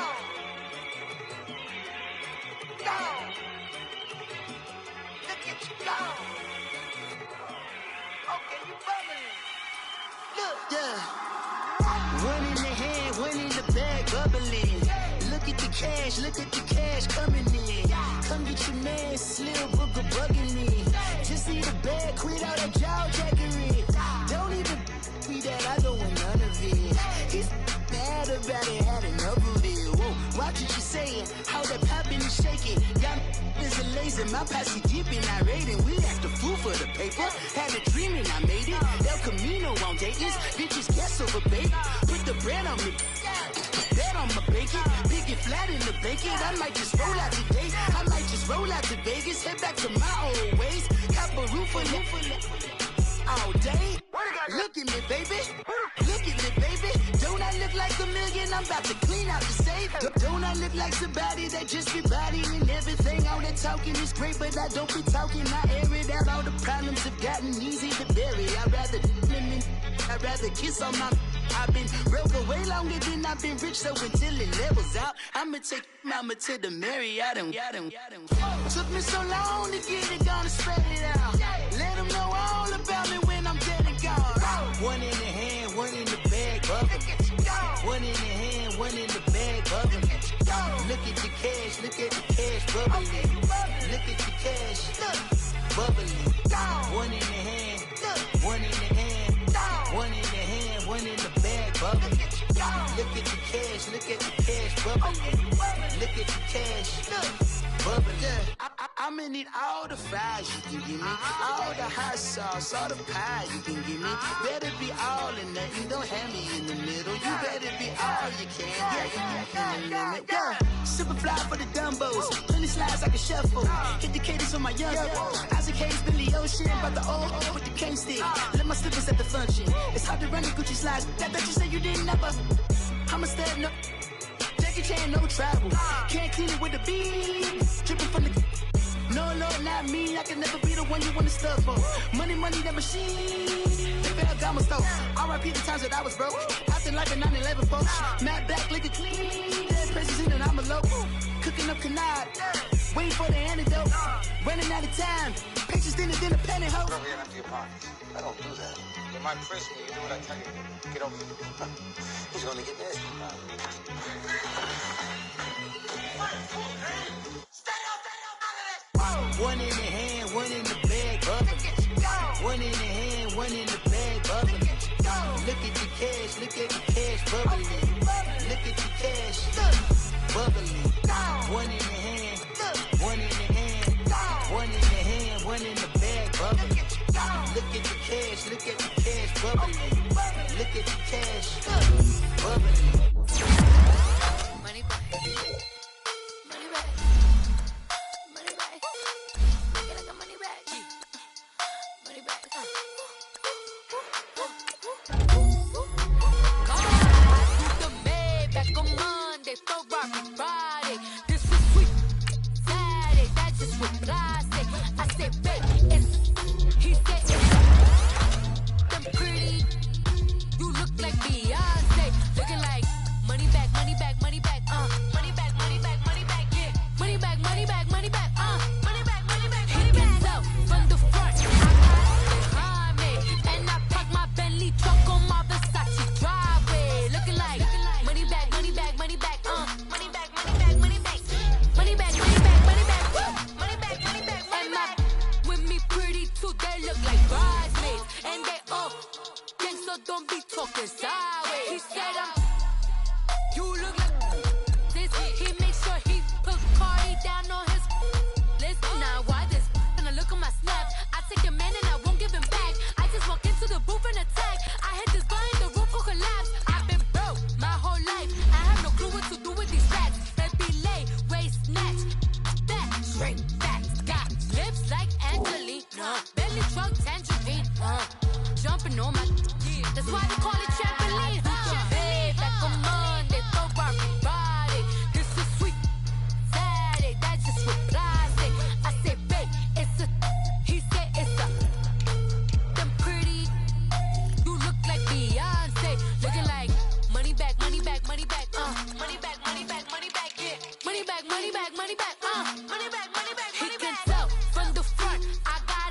Okay, you bubbling. Look, yeah. One in the hand, one in the bag, bubbling. Look at the cash coming in. Come get your man, Slim Booker bugging me. Just need a bag, quit all that jaw jackery. Don't even be that, I don't want none of it. He's mad about it, had enough of it. Whoa, watch what you saying, how that poppin' and shaking. Y'all is a lazy, my posse deep and irate. And we act a fool for the paper. Had a dream and I made it. El Camino on Dayton's, bitches guess over bait. Put the bread on me, bet on my bacon. Big and flat in the bacon. I might just roll out today. I might just roll out to Vegas. Head back to my old ways. Cop a roof for all day. Look at me, baby. Look at me, baby. Don't I look like a million? I'm about to clean out the safe. Don't I look like somebody that just be bodying everything? All that talking is great, but I don't be talking. I air it out. All the problems have gotten easy to bury. I'd rather kiss on my. I've been broke way longer than I've been rich, so until it levels out, I'ma take mama to the Marriott. Took me so long to get it, gonna spread it out. Let them know all about me when I'm dead and gone. One in the hand, one in the bag, bubbling. One in the hand, one in the bag, bubbling. Look at the cash, bubbling. Look at the cash, bubbling. One in the hand, one in the hand, one in the hand, one in the bag, bubbling. Look at the cash, bubbling. Look at the cash, bubbling. I'ma need all the fries you can give me, all the hot sauce, all the pie you can give me. Better be all in nothing, don't have me in the middle. You better be all you can. Yeah. Super fly for the Dumbos, plenty slides like a shuffle. Hit the cadence on my young. Isaac Hayes, Billy Ocean, about the old with the cane stick. Let my slippers at the function. It's hard to run the Gucci slides. That you say you didn't never. I'm a step no. Jackie Chan, no travel. Can't clean it with the beat. Dripping from the. No, Lord, not me. I can never be the one you want to stuff for. Money, that machine. They fell down my stove. R.I.P. the times that I was broke. Acting like a 9/11 folks. Matte back, liquor clean. Dead presses in and I'm a local. Cooking up canard. Waiting for the antidote. Running out of time. Patience thinner than a pantyhose. Over here and empty your pockets. I don't do that. You might press me. You do what I tell you. Get over here. He's going to get nasty. One in the hand, one in the bag, bubbling. One in the hand, one in the bag, bubbling. Look at the cash, bubbling. Look at the cash, bubbling. One in the hand, one in the hand, one in the hand, one in the bag, bubbling. Look at the cash, bubbling. Look at the cash, bubbling. Money back. Money back, he can tell from the front, I got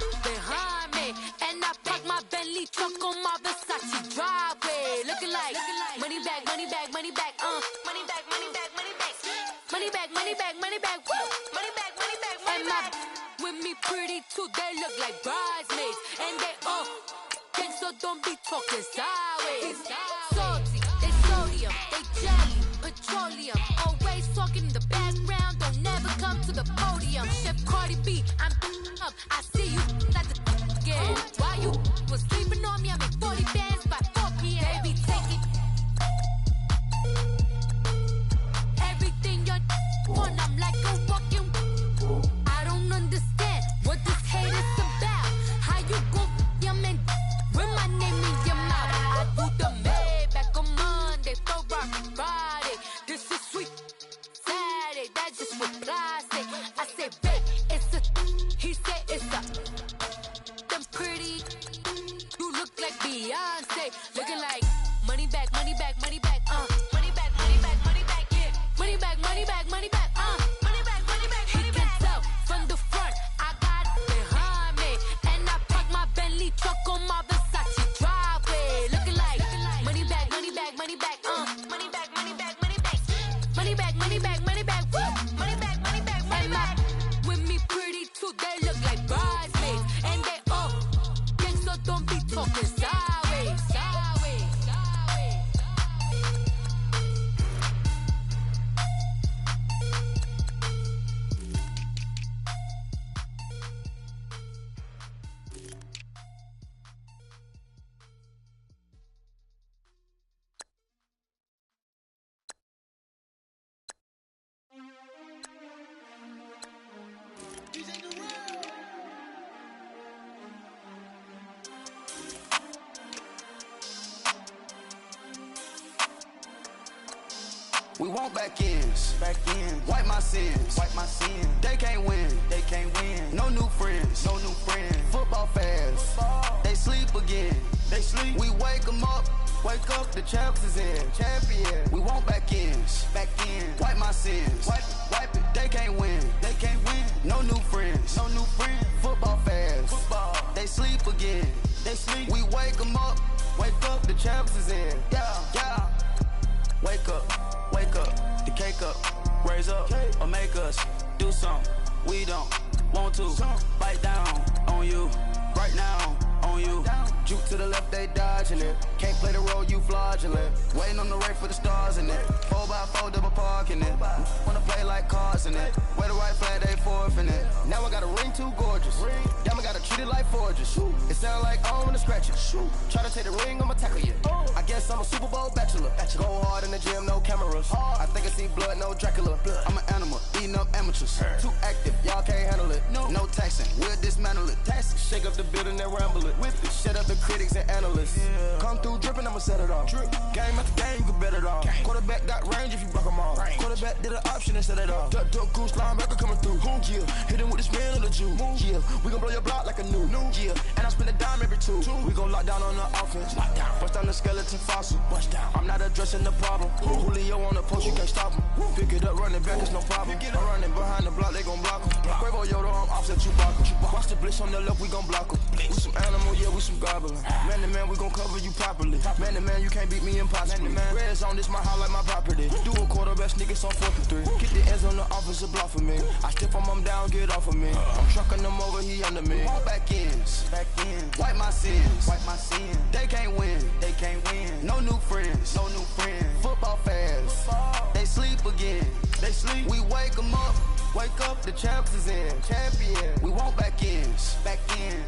talking sideways. Salty, they sodium, they jelly, petroleum. Always talking in the background, don't never come to the podium. Chef Cardi B, I'm up. I see you at the again. While you was sleeping on me, I made 40 bands by 4 p.m. Baby, take it. Everything you're on, I'm like a walking. I don't understand what this hate is about. How you go your man with my name in your mouth? I do the Maybach on Monday, for rock Friday. This is sweet Saturday, that's just what plastic. I say, babe, it's a. He said it's a. Them pretty. You look like Beyonce, looking like money back, money back, money back, money back, money back, money back, yeah. Money back, money back, money back, money back, money back, money back. He can tell from the front, I got it behind me, and I park my Bentley truck on my Versace driveway, looking like money back, money back, money back, money back, money back, money back, money back, money back, money back, woo, money back, money back, money back. With me pretty too, they look like bridesmaids, and they all gang, so don't be talking sideways, sideways, sideways. We want back ends, wipe my sins, They can't win, No new friends, Football fans, they sleep again, We wake them up, the champs is in, champion. We want back ends, wipe my sins, wipe it. They can't win, No new friends, Football fans, they sleep again, We wake them up, the champs is in, yeah. Wake up, the cake up, raise up, or make us do something we don't want to. Bite down on you, right now on you. Juke to the left, they dodging it. Can't play the role, you fraudulent. Waiting on the right for the stars in it. 4x4 double parking it. Wanna play like cars in it. Wear the right flag, they forfeiting it. Now I got a ring too gorgeous. Damn, I gotta treat it like forges. It sound like I don't wanna scratch it. Try to take the ring, I'ma tackle you. I guess I'm a Super Bowl bachelor. Go hard in the gym, no cameras. I think I see blood, no Dracula. I'm an animal, eating up amateurs. Too active, y'all can't handle it. No taxing, we'll dismantle it. Shake up the building and ramble it. Shut up the critics and analysts. Come through dripping, I'ma set it off. Game after game, you can bet it off. Quarterback got range if you block them off. Quarterback did an option and set it off. Duck, goose, linebacker coming through. Yeah, hit him with the spin of the Jew. Yeah, we gon' blow your block like a new. Yeah, and I spend a dime every two. We gon' lock down on the offense. Bust down the skeleton fossil. I'm not addressing the problem. Julio on the post, you can't stop him. Pick it up, running back, it's no problem. I'm running behind the block, they gon' block him. Quavo Yoda, I'm offset Chewbacca. Watch the blitz on the left, we gon' block him. We some animal, yeah, we some goblin. Man to man, we gon' cover you properly. Man to man, you can't beat me impossibly. Red zone, this my house like my property. Do a quarterback, niggas on 4th and 3. Get the ends on the offensive block for me. I step on him down, get off of me. I'm trucking them over, he under me. All back ends, wipe my sins, They can't win, No new friends, Football fans, they sleep again, We wake them up, the champs is in, champion. We want back ends,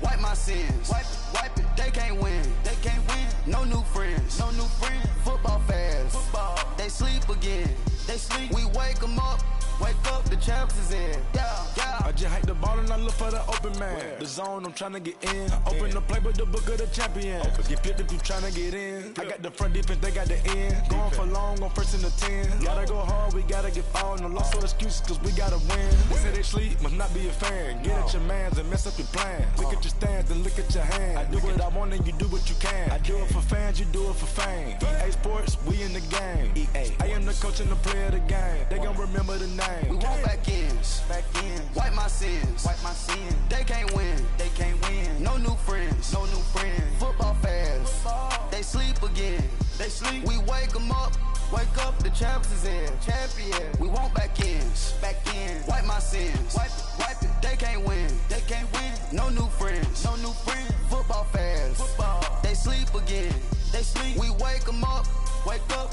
wipe my sins, wipe it. They can't win, No new friends, Football fans, they sleep again, We wake them up, the champs is in, yeah. I just hike the ball and I look for the open man. The zone, I'm trying to get in. Open the playbook, the book of the champion. Get flipped if you trying to get in. I got the front defense, they got the end. Going for long, on 1st and the 10. Gotta go hard, we gotta get foul. No loss or excuses, cause we gotta win. They say they sleep, must not be a fan. Get at your mans and mess up your plans. Look at your stance and look at your hands. I do what I want and you do what you can. I do it for fans, you do it for fame. EA Sports, we in the game. I am the coach and the player of the game. They gon' remember the name. We want back ends, wipe my sins, They can't win, No new friends, Football fans, they sleep again, We wake them up, the champs is in, champion. We want back ends, wipe my sins, wipe it. They can't win, No new friends, Football fans, they sleep again, they sleep. We wake them up,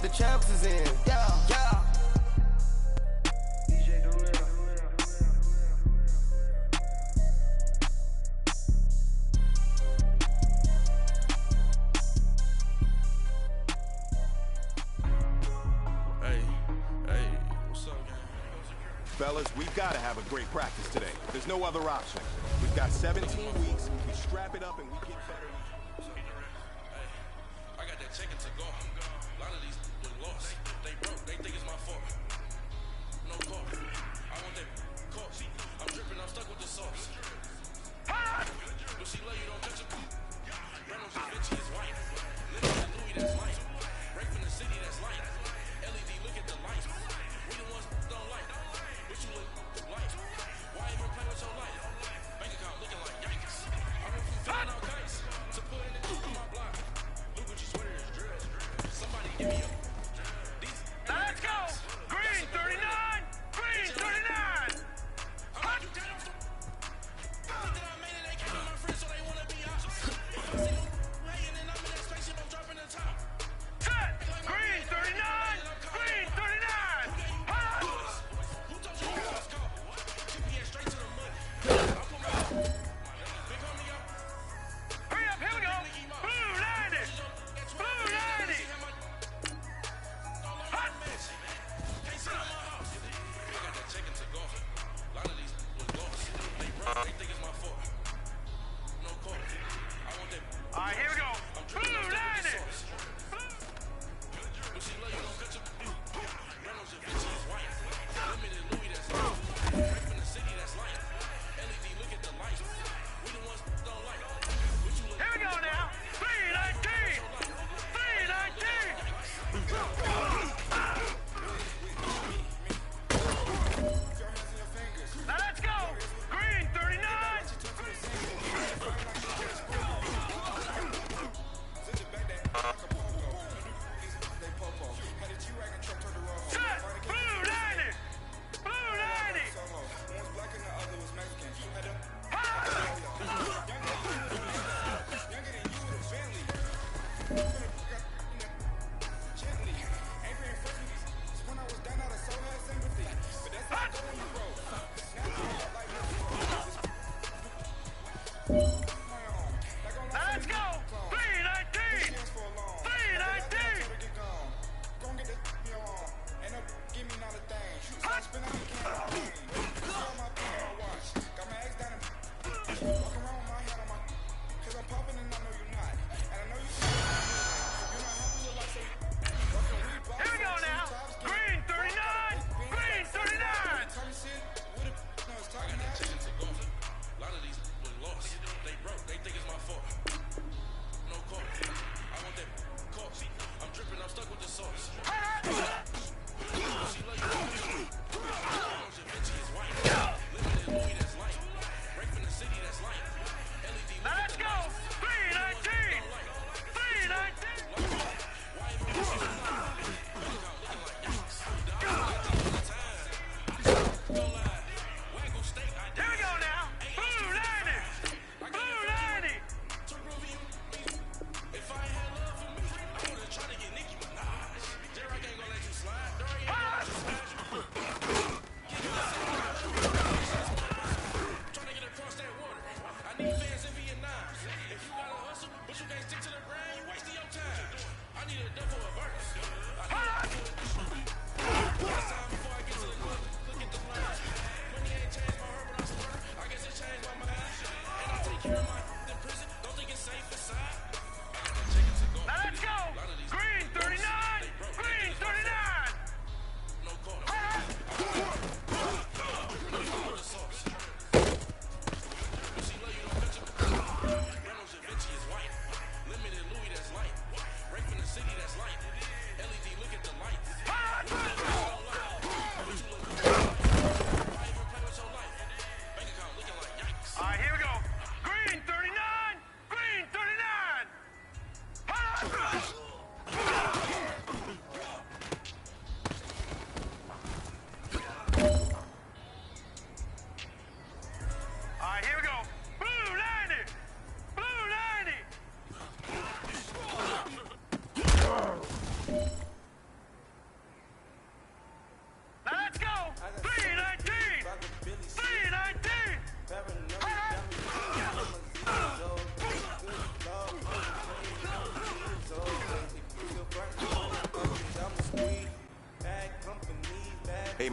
the champs is in. Yeah, yeah. Fellas, we've got to have a great practice today. There's no other option. We've got 17 weeks. We strap it up and we get better. I got that ticket to go. A lot of these was lost. They broke. They think it's my fault. No call. I want that call. See, I'm dripping. I'm stuck with the sauce. But she love you, don't touch it. Reynolds is bitchy, is white. Little that Louis, that's light. Right from the city, that's light. LED, look at the light. We the ones don't like. What you look like? Why even play with your life? Bank account looking like yikes. I went from filling out kites to putting it in my block. Look what you sweater is drill. Somebody give me a. Now let's go! Green 39! Green 39!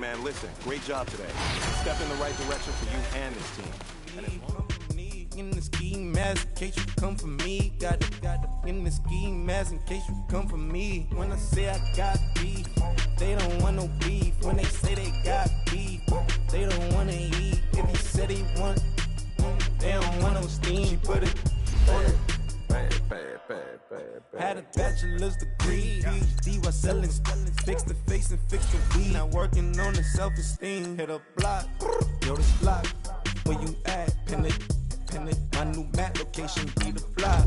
man, listen, great job today. Step in the right direction for you and this team. In the ski mask, in case you come for me. Got it in the ski mask, in case you come for me. When I say I got beef, they don't want no beef. When they say they got beef, they don't want to eat. If he said he want, they don't want no steam. She put it on it. Had a bachelor's degree, PhD while selling. Fix the face and fix the weed. Now working on the self-esteem. Hit a block, yo, this block. Where you at? Pin it. My new map location be the fly.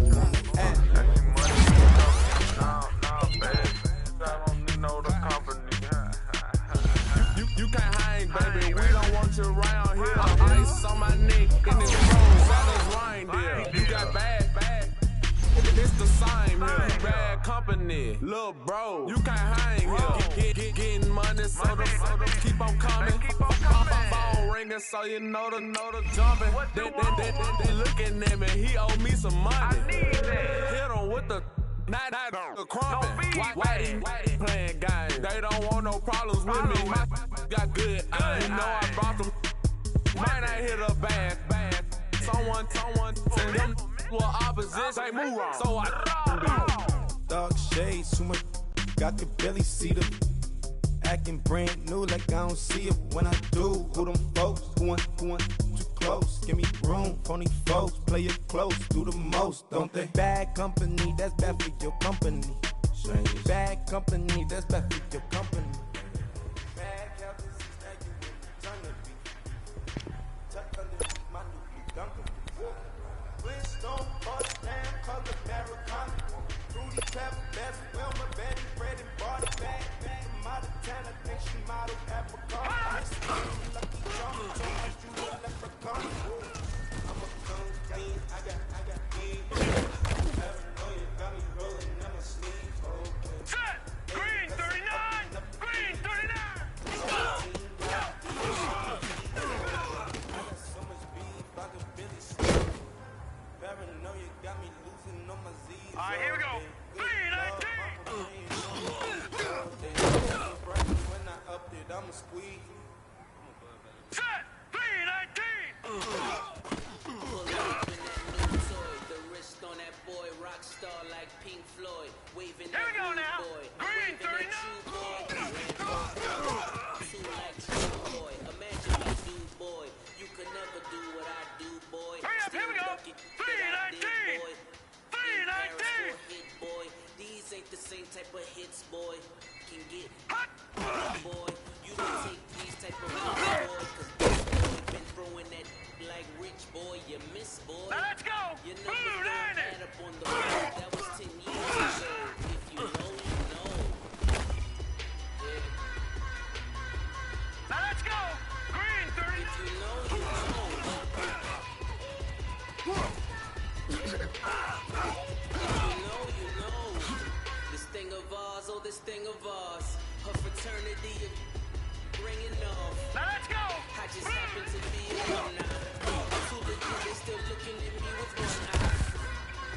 You can't hang, baby. We don't want you around here. Ice on my neck in this room. That is reindeer. You got bad. It's the same here. Bad company, little bro. You can't hang here. Getting money, so the keep on coming. Phone ringing, so you know the jumping. They looking at me. He owe me some money. Hit him with the night the crumping. Whitey playing games. They don't want no problems with me. My got good. I know I brought them. Might not hit a bad. Someone send them. Well, opposition, they move wrong. So I dark shades, too much. I could barely see them. Acting brand new, like I don't see it when I do. Who them folks? Who want too close? Give me room, phony folks. Play it close, do the most, don't they? Bad company, that's bad for your company. Bad company, that's bad for your company. Bad captains, thank you in eternity. Tuck underneath my new Duncan. Flintstone, bust down, color Americana. Fruity pepper, best Wilma, Betty, bread and body bag. From out of town, I think she modeled apricot. Lucky John, so much you a leprechaun. I'm a gun queen, I got game. Paranoia got me rolling in my sleeves. Okay. Set! Green 39! Green 39! Alright, here we go. 319! Set! 319! The wrist on that boy, rock star like Pink Floyd. Waving here we go now. Green 39! Boy, imagine me, dude, boy. You could never do what I do, boy. Hurry up, here we go. 319! 319! Boy, these ain't the same type of hits, boy. Can get hot, boy. You don't take these type of hits, boy. Cause this boy been throwing that like rich boy. You miss, boy. Now let's go. You never add up on the road. That was 10 years ago. If you know, you know. Yeah. Now let's go. Green 30. If you know, you know. This thing of ours, oh, this thing of ours. Her fraternity of bringing off. Now let's go. I just happen to be alumni. Two legit, they still looking at me with one eye.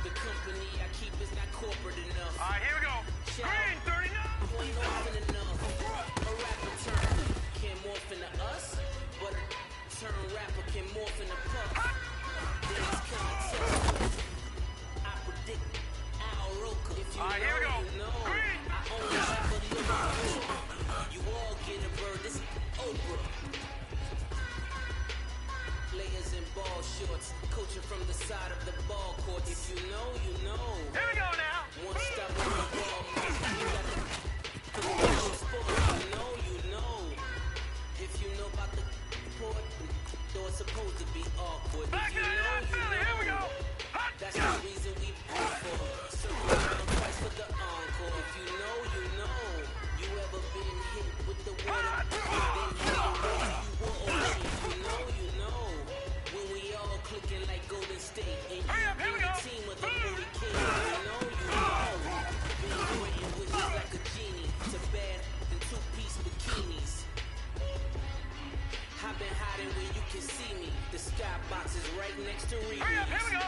The company I keep is not corporate enough. Alright, here we go. Green 39. Ain't often enough. A rapper turn can morph into us, but a turn rapper can morph into puff. Things coming tough. I predict Al Roker. If you Alright, know, here we go. you know. Green. I only have a little. You all get a bird. This is Oprah. Players in ball shorts, coaching from the side of the ball court. If you know, you know. Here we go now. One step on the ball, you got the sport. You know, you know. If you know about the court, though it's supposed to be awkward. Back If you in know, that you Philly. Here we go. know. That's the reason we pray for. Circle around twice for the encore. If you know, you know. You ever been hit with the water? Then you know you know, you know. When we all clicking like Golden State, and you Here we be go. the team of the booty king. You know, you know. Been granting wishes like a genie to bad in two-piece bikinis. I've been hiding where you can see me. The skybox is right next to Reeves. Here we go.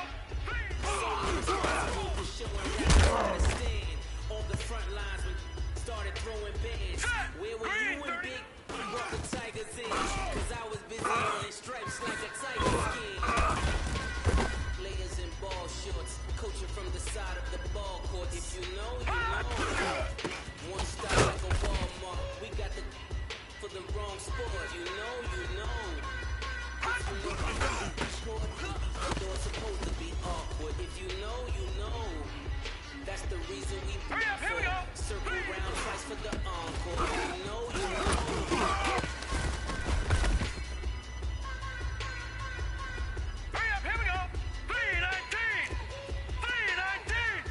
Showing how to stand on the front lines when started throwing bands. Where were you in Big We brought the Tigers in, cause I was busy running stripes like a tiger skin. Players in ball shorts, coaching from the side of the ball court. If you know, you know. One stop like a Walmart. We got the for the wrong sport. You know, you know. If you know, short, though it's supposed to be awkward. If you know, you know. That's the reason we hurry up, here we go. Circle round twice for the encore. You know, you know. Hurry up, here we go. 319. 319.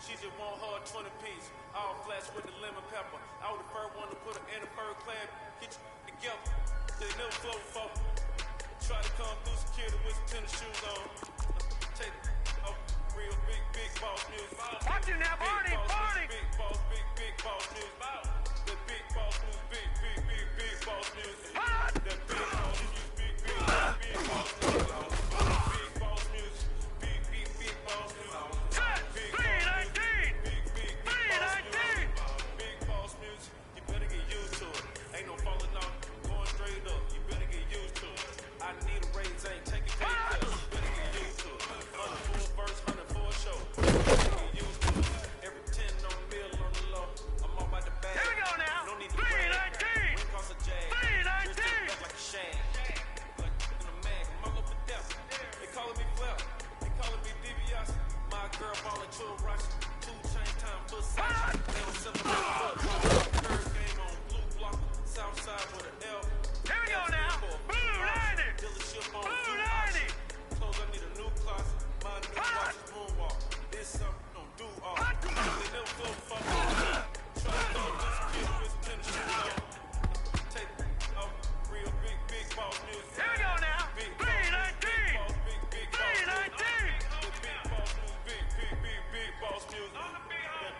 She just want her 20-piece, all flats with the lemon pepper. I was the first one to put her in the first class, get you together. They never flow before. Try to come through security with some tennis shoes on. Take up real big boss music. Watch it now, Barney, Barney. Big boss music. The big boss music, big boss music. That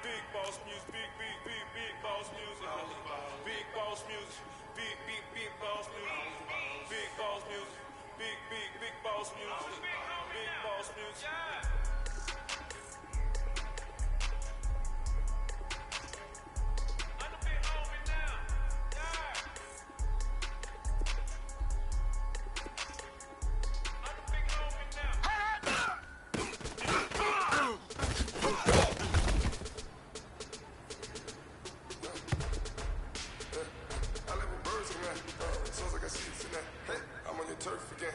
big boss music, big boss music. Big boss music, big boss music. Turf again.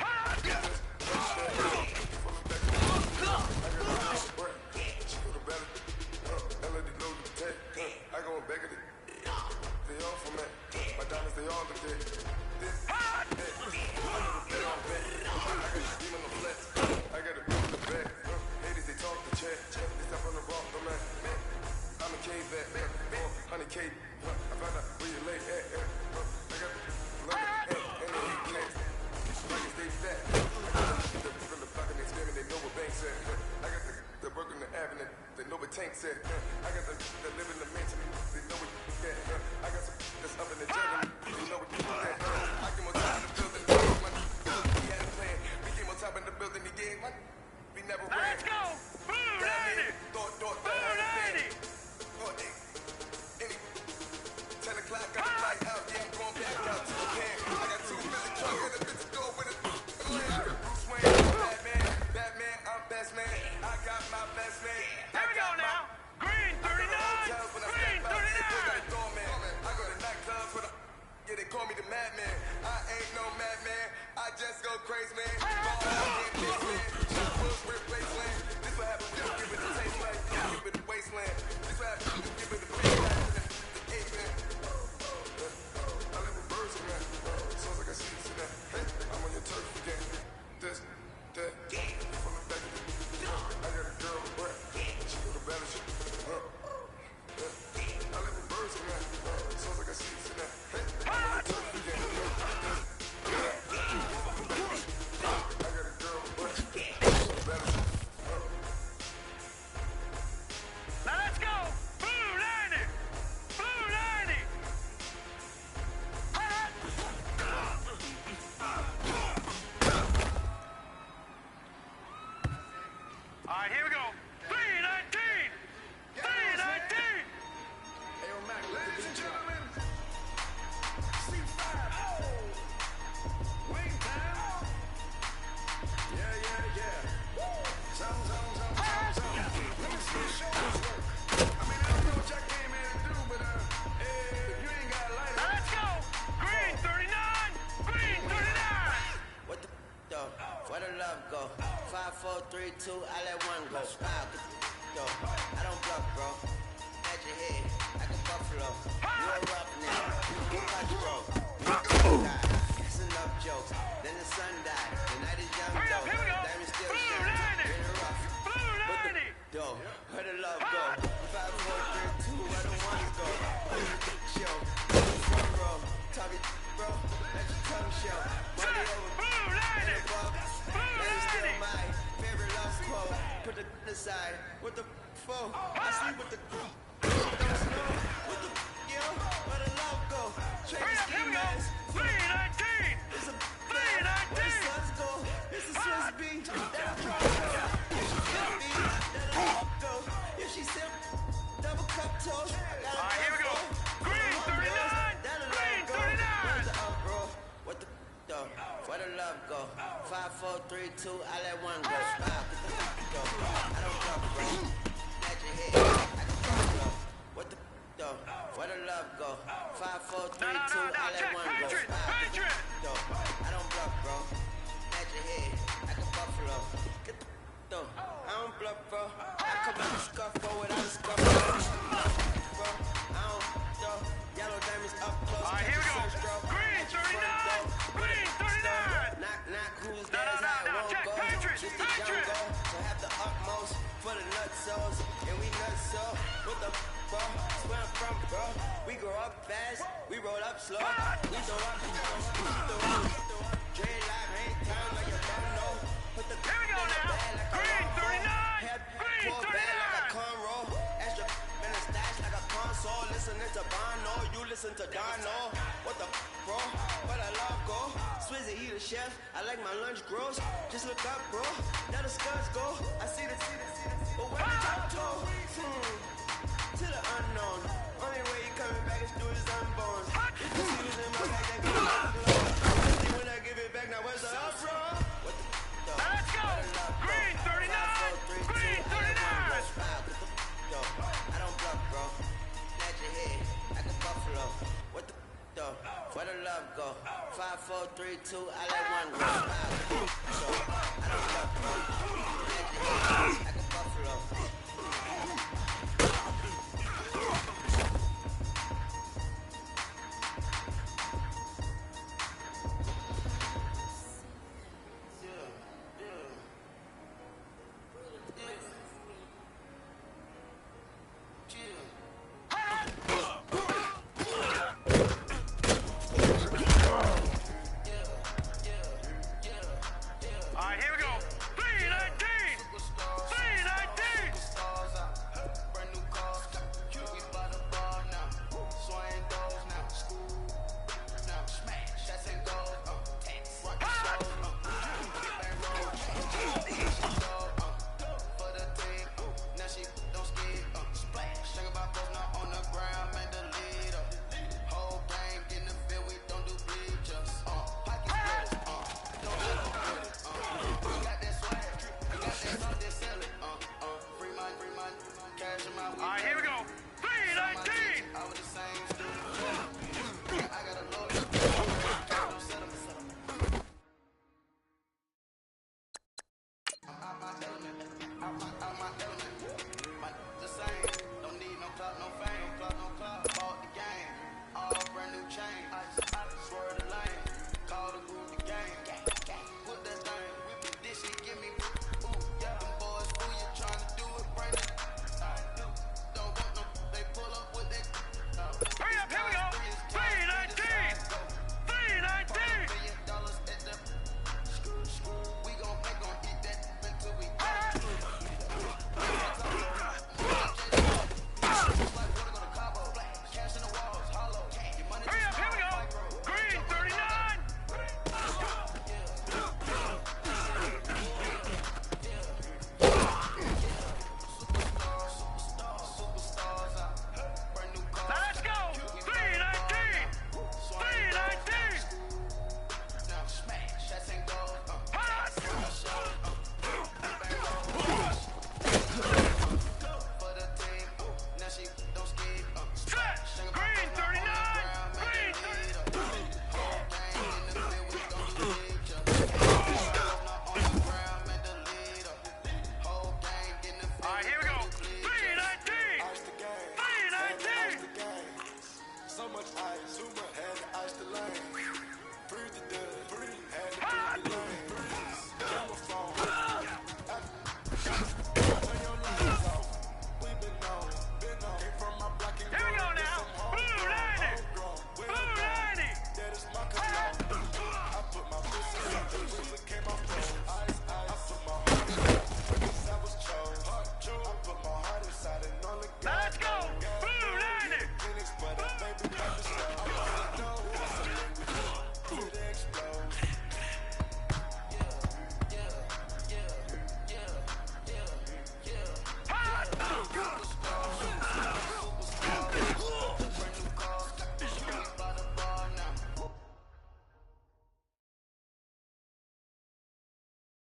tank said. I got the live in the mansion. They know what you get. I got some that's up in the jungle. They know what you get. I came on top of the building. We had a plan. We came on top of the building again. We never ran. Let's go. Blue 90. Thought Blue 90. 10 o'clock, got the light out. Yeah, I'm going back out to the pan. I got 2 million truck and a bitch to go with it. Bruce Wayne, Batman, I'm best man. I got my best man. Here we go now. Green 39. Green 39. I go to nightclubs with a... Yeah, they call me the madman. I ain't no madman. I just go crazy, man. This what happens when you give it a taste like you give it a wasteland. This what happens when you give it a big life and the eight man. I live with birds in that. Sounds like I see this in that. Hey, I'm on your turf again. This, that, from the back of the... I got a girl, but she go to battle shit. I live with birds in that. Sounds like I see this in that. Hey, I'm on your turf again. I got a girl, but she go to battle shit. Now let's go. Blue 90. Blue 90. All right, here we go. 319. 319. Hey, yo, Mac, ladies and gentlemen, C5. Wing time. Yeah. Zone. Let me see your shoulders work. I mean, I don't know what y'all came here to do, but if you ain't got a light. Now let's go. Green 39. Green 39. What the though? Where the love go? 5, 4, 3, 2, I let one go. Wow, yo, I don't bluff, bro. At your head, like a buffalo. You a roughneck, you got bro. It's enough jokes. Then the sun died. The night is young, Hurry up, though. here we go. Diamond still Blue shining. 90. Get it rough. Blue 90. Yo, where the love go? 5, 4, 3, 2, where the ones go? Yo, front row, Tommy, bro, let your tongue show. Money over, Blue 90. and above. That is still my favorite love quote. Put the aside, what the foe? I sleep with the don't know. What the where the love go? Hurry up, here we go. 319. It's a 319. where the suns go? It's a Swiss beat. That'll drop go. If she feel me, that'll go. If she sip double cup toast, All right, here we go. Green 39. Green 39. What the though? Where the love go? 5, 4, 3, 2, I let one go. Wow, get the go. I don't bluff, bro. At your head, I can bluff. What the though? Where the love go? 5, 4, 3, 2, I let one go. Wow, get the go. I don't bluff, bro. At your head, I can buffalo. Get the though. I don't bluff, bro. I come out the scuffle without a scuffle. Bro, I don't though. Yellow diamonds up close. All right, here we go. Green 39. Green 39. Knock, who's that? I won't Jack go. Patrick, Just the jungle. So have the utmost for the nutsos. And we nutso. What the bro? That's where I'm from, bro. We grow up fast. We roll up slow. We throw up. Dreadlock, ain't time like you don't know. Put the Here we go now. Green 39. Green 39. Like a cornrow. Extra in a stash like a console. Listening to Bono. You listen to Dono. What the bro? Where the love go? Swizzy, he the chef. I like my lunch gross. Just look up, bro. Now the scuds go. I see the. But where the top go? To the unknown. Only way you coming back is through his unborn. If you see who's in my bag, then give it back. When I give it back, now where's the up, bro? What the Now let's go. Green 39. Green 39. I don't bluff, bro. At your head, like a buffalo. What the where the love go? 5, 4, 3, 2, I let one go. I don't bluff, bro. At your head, like a buffalo. All right, All right, here we go. 319.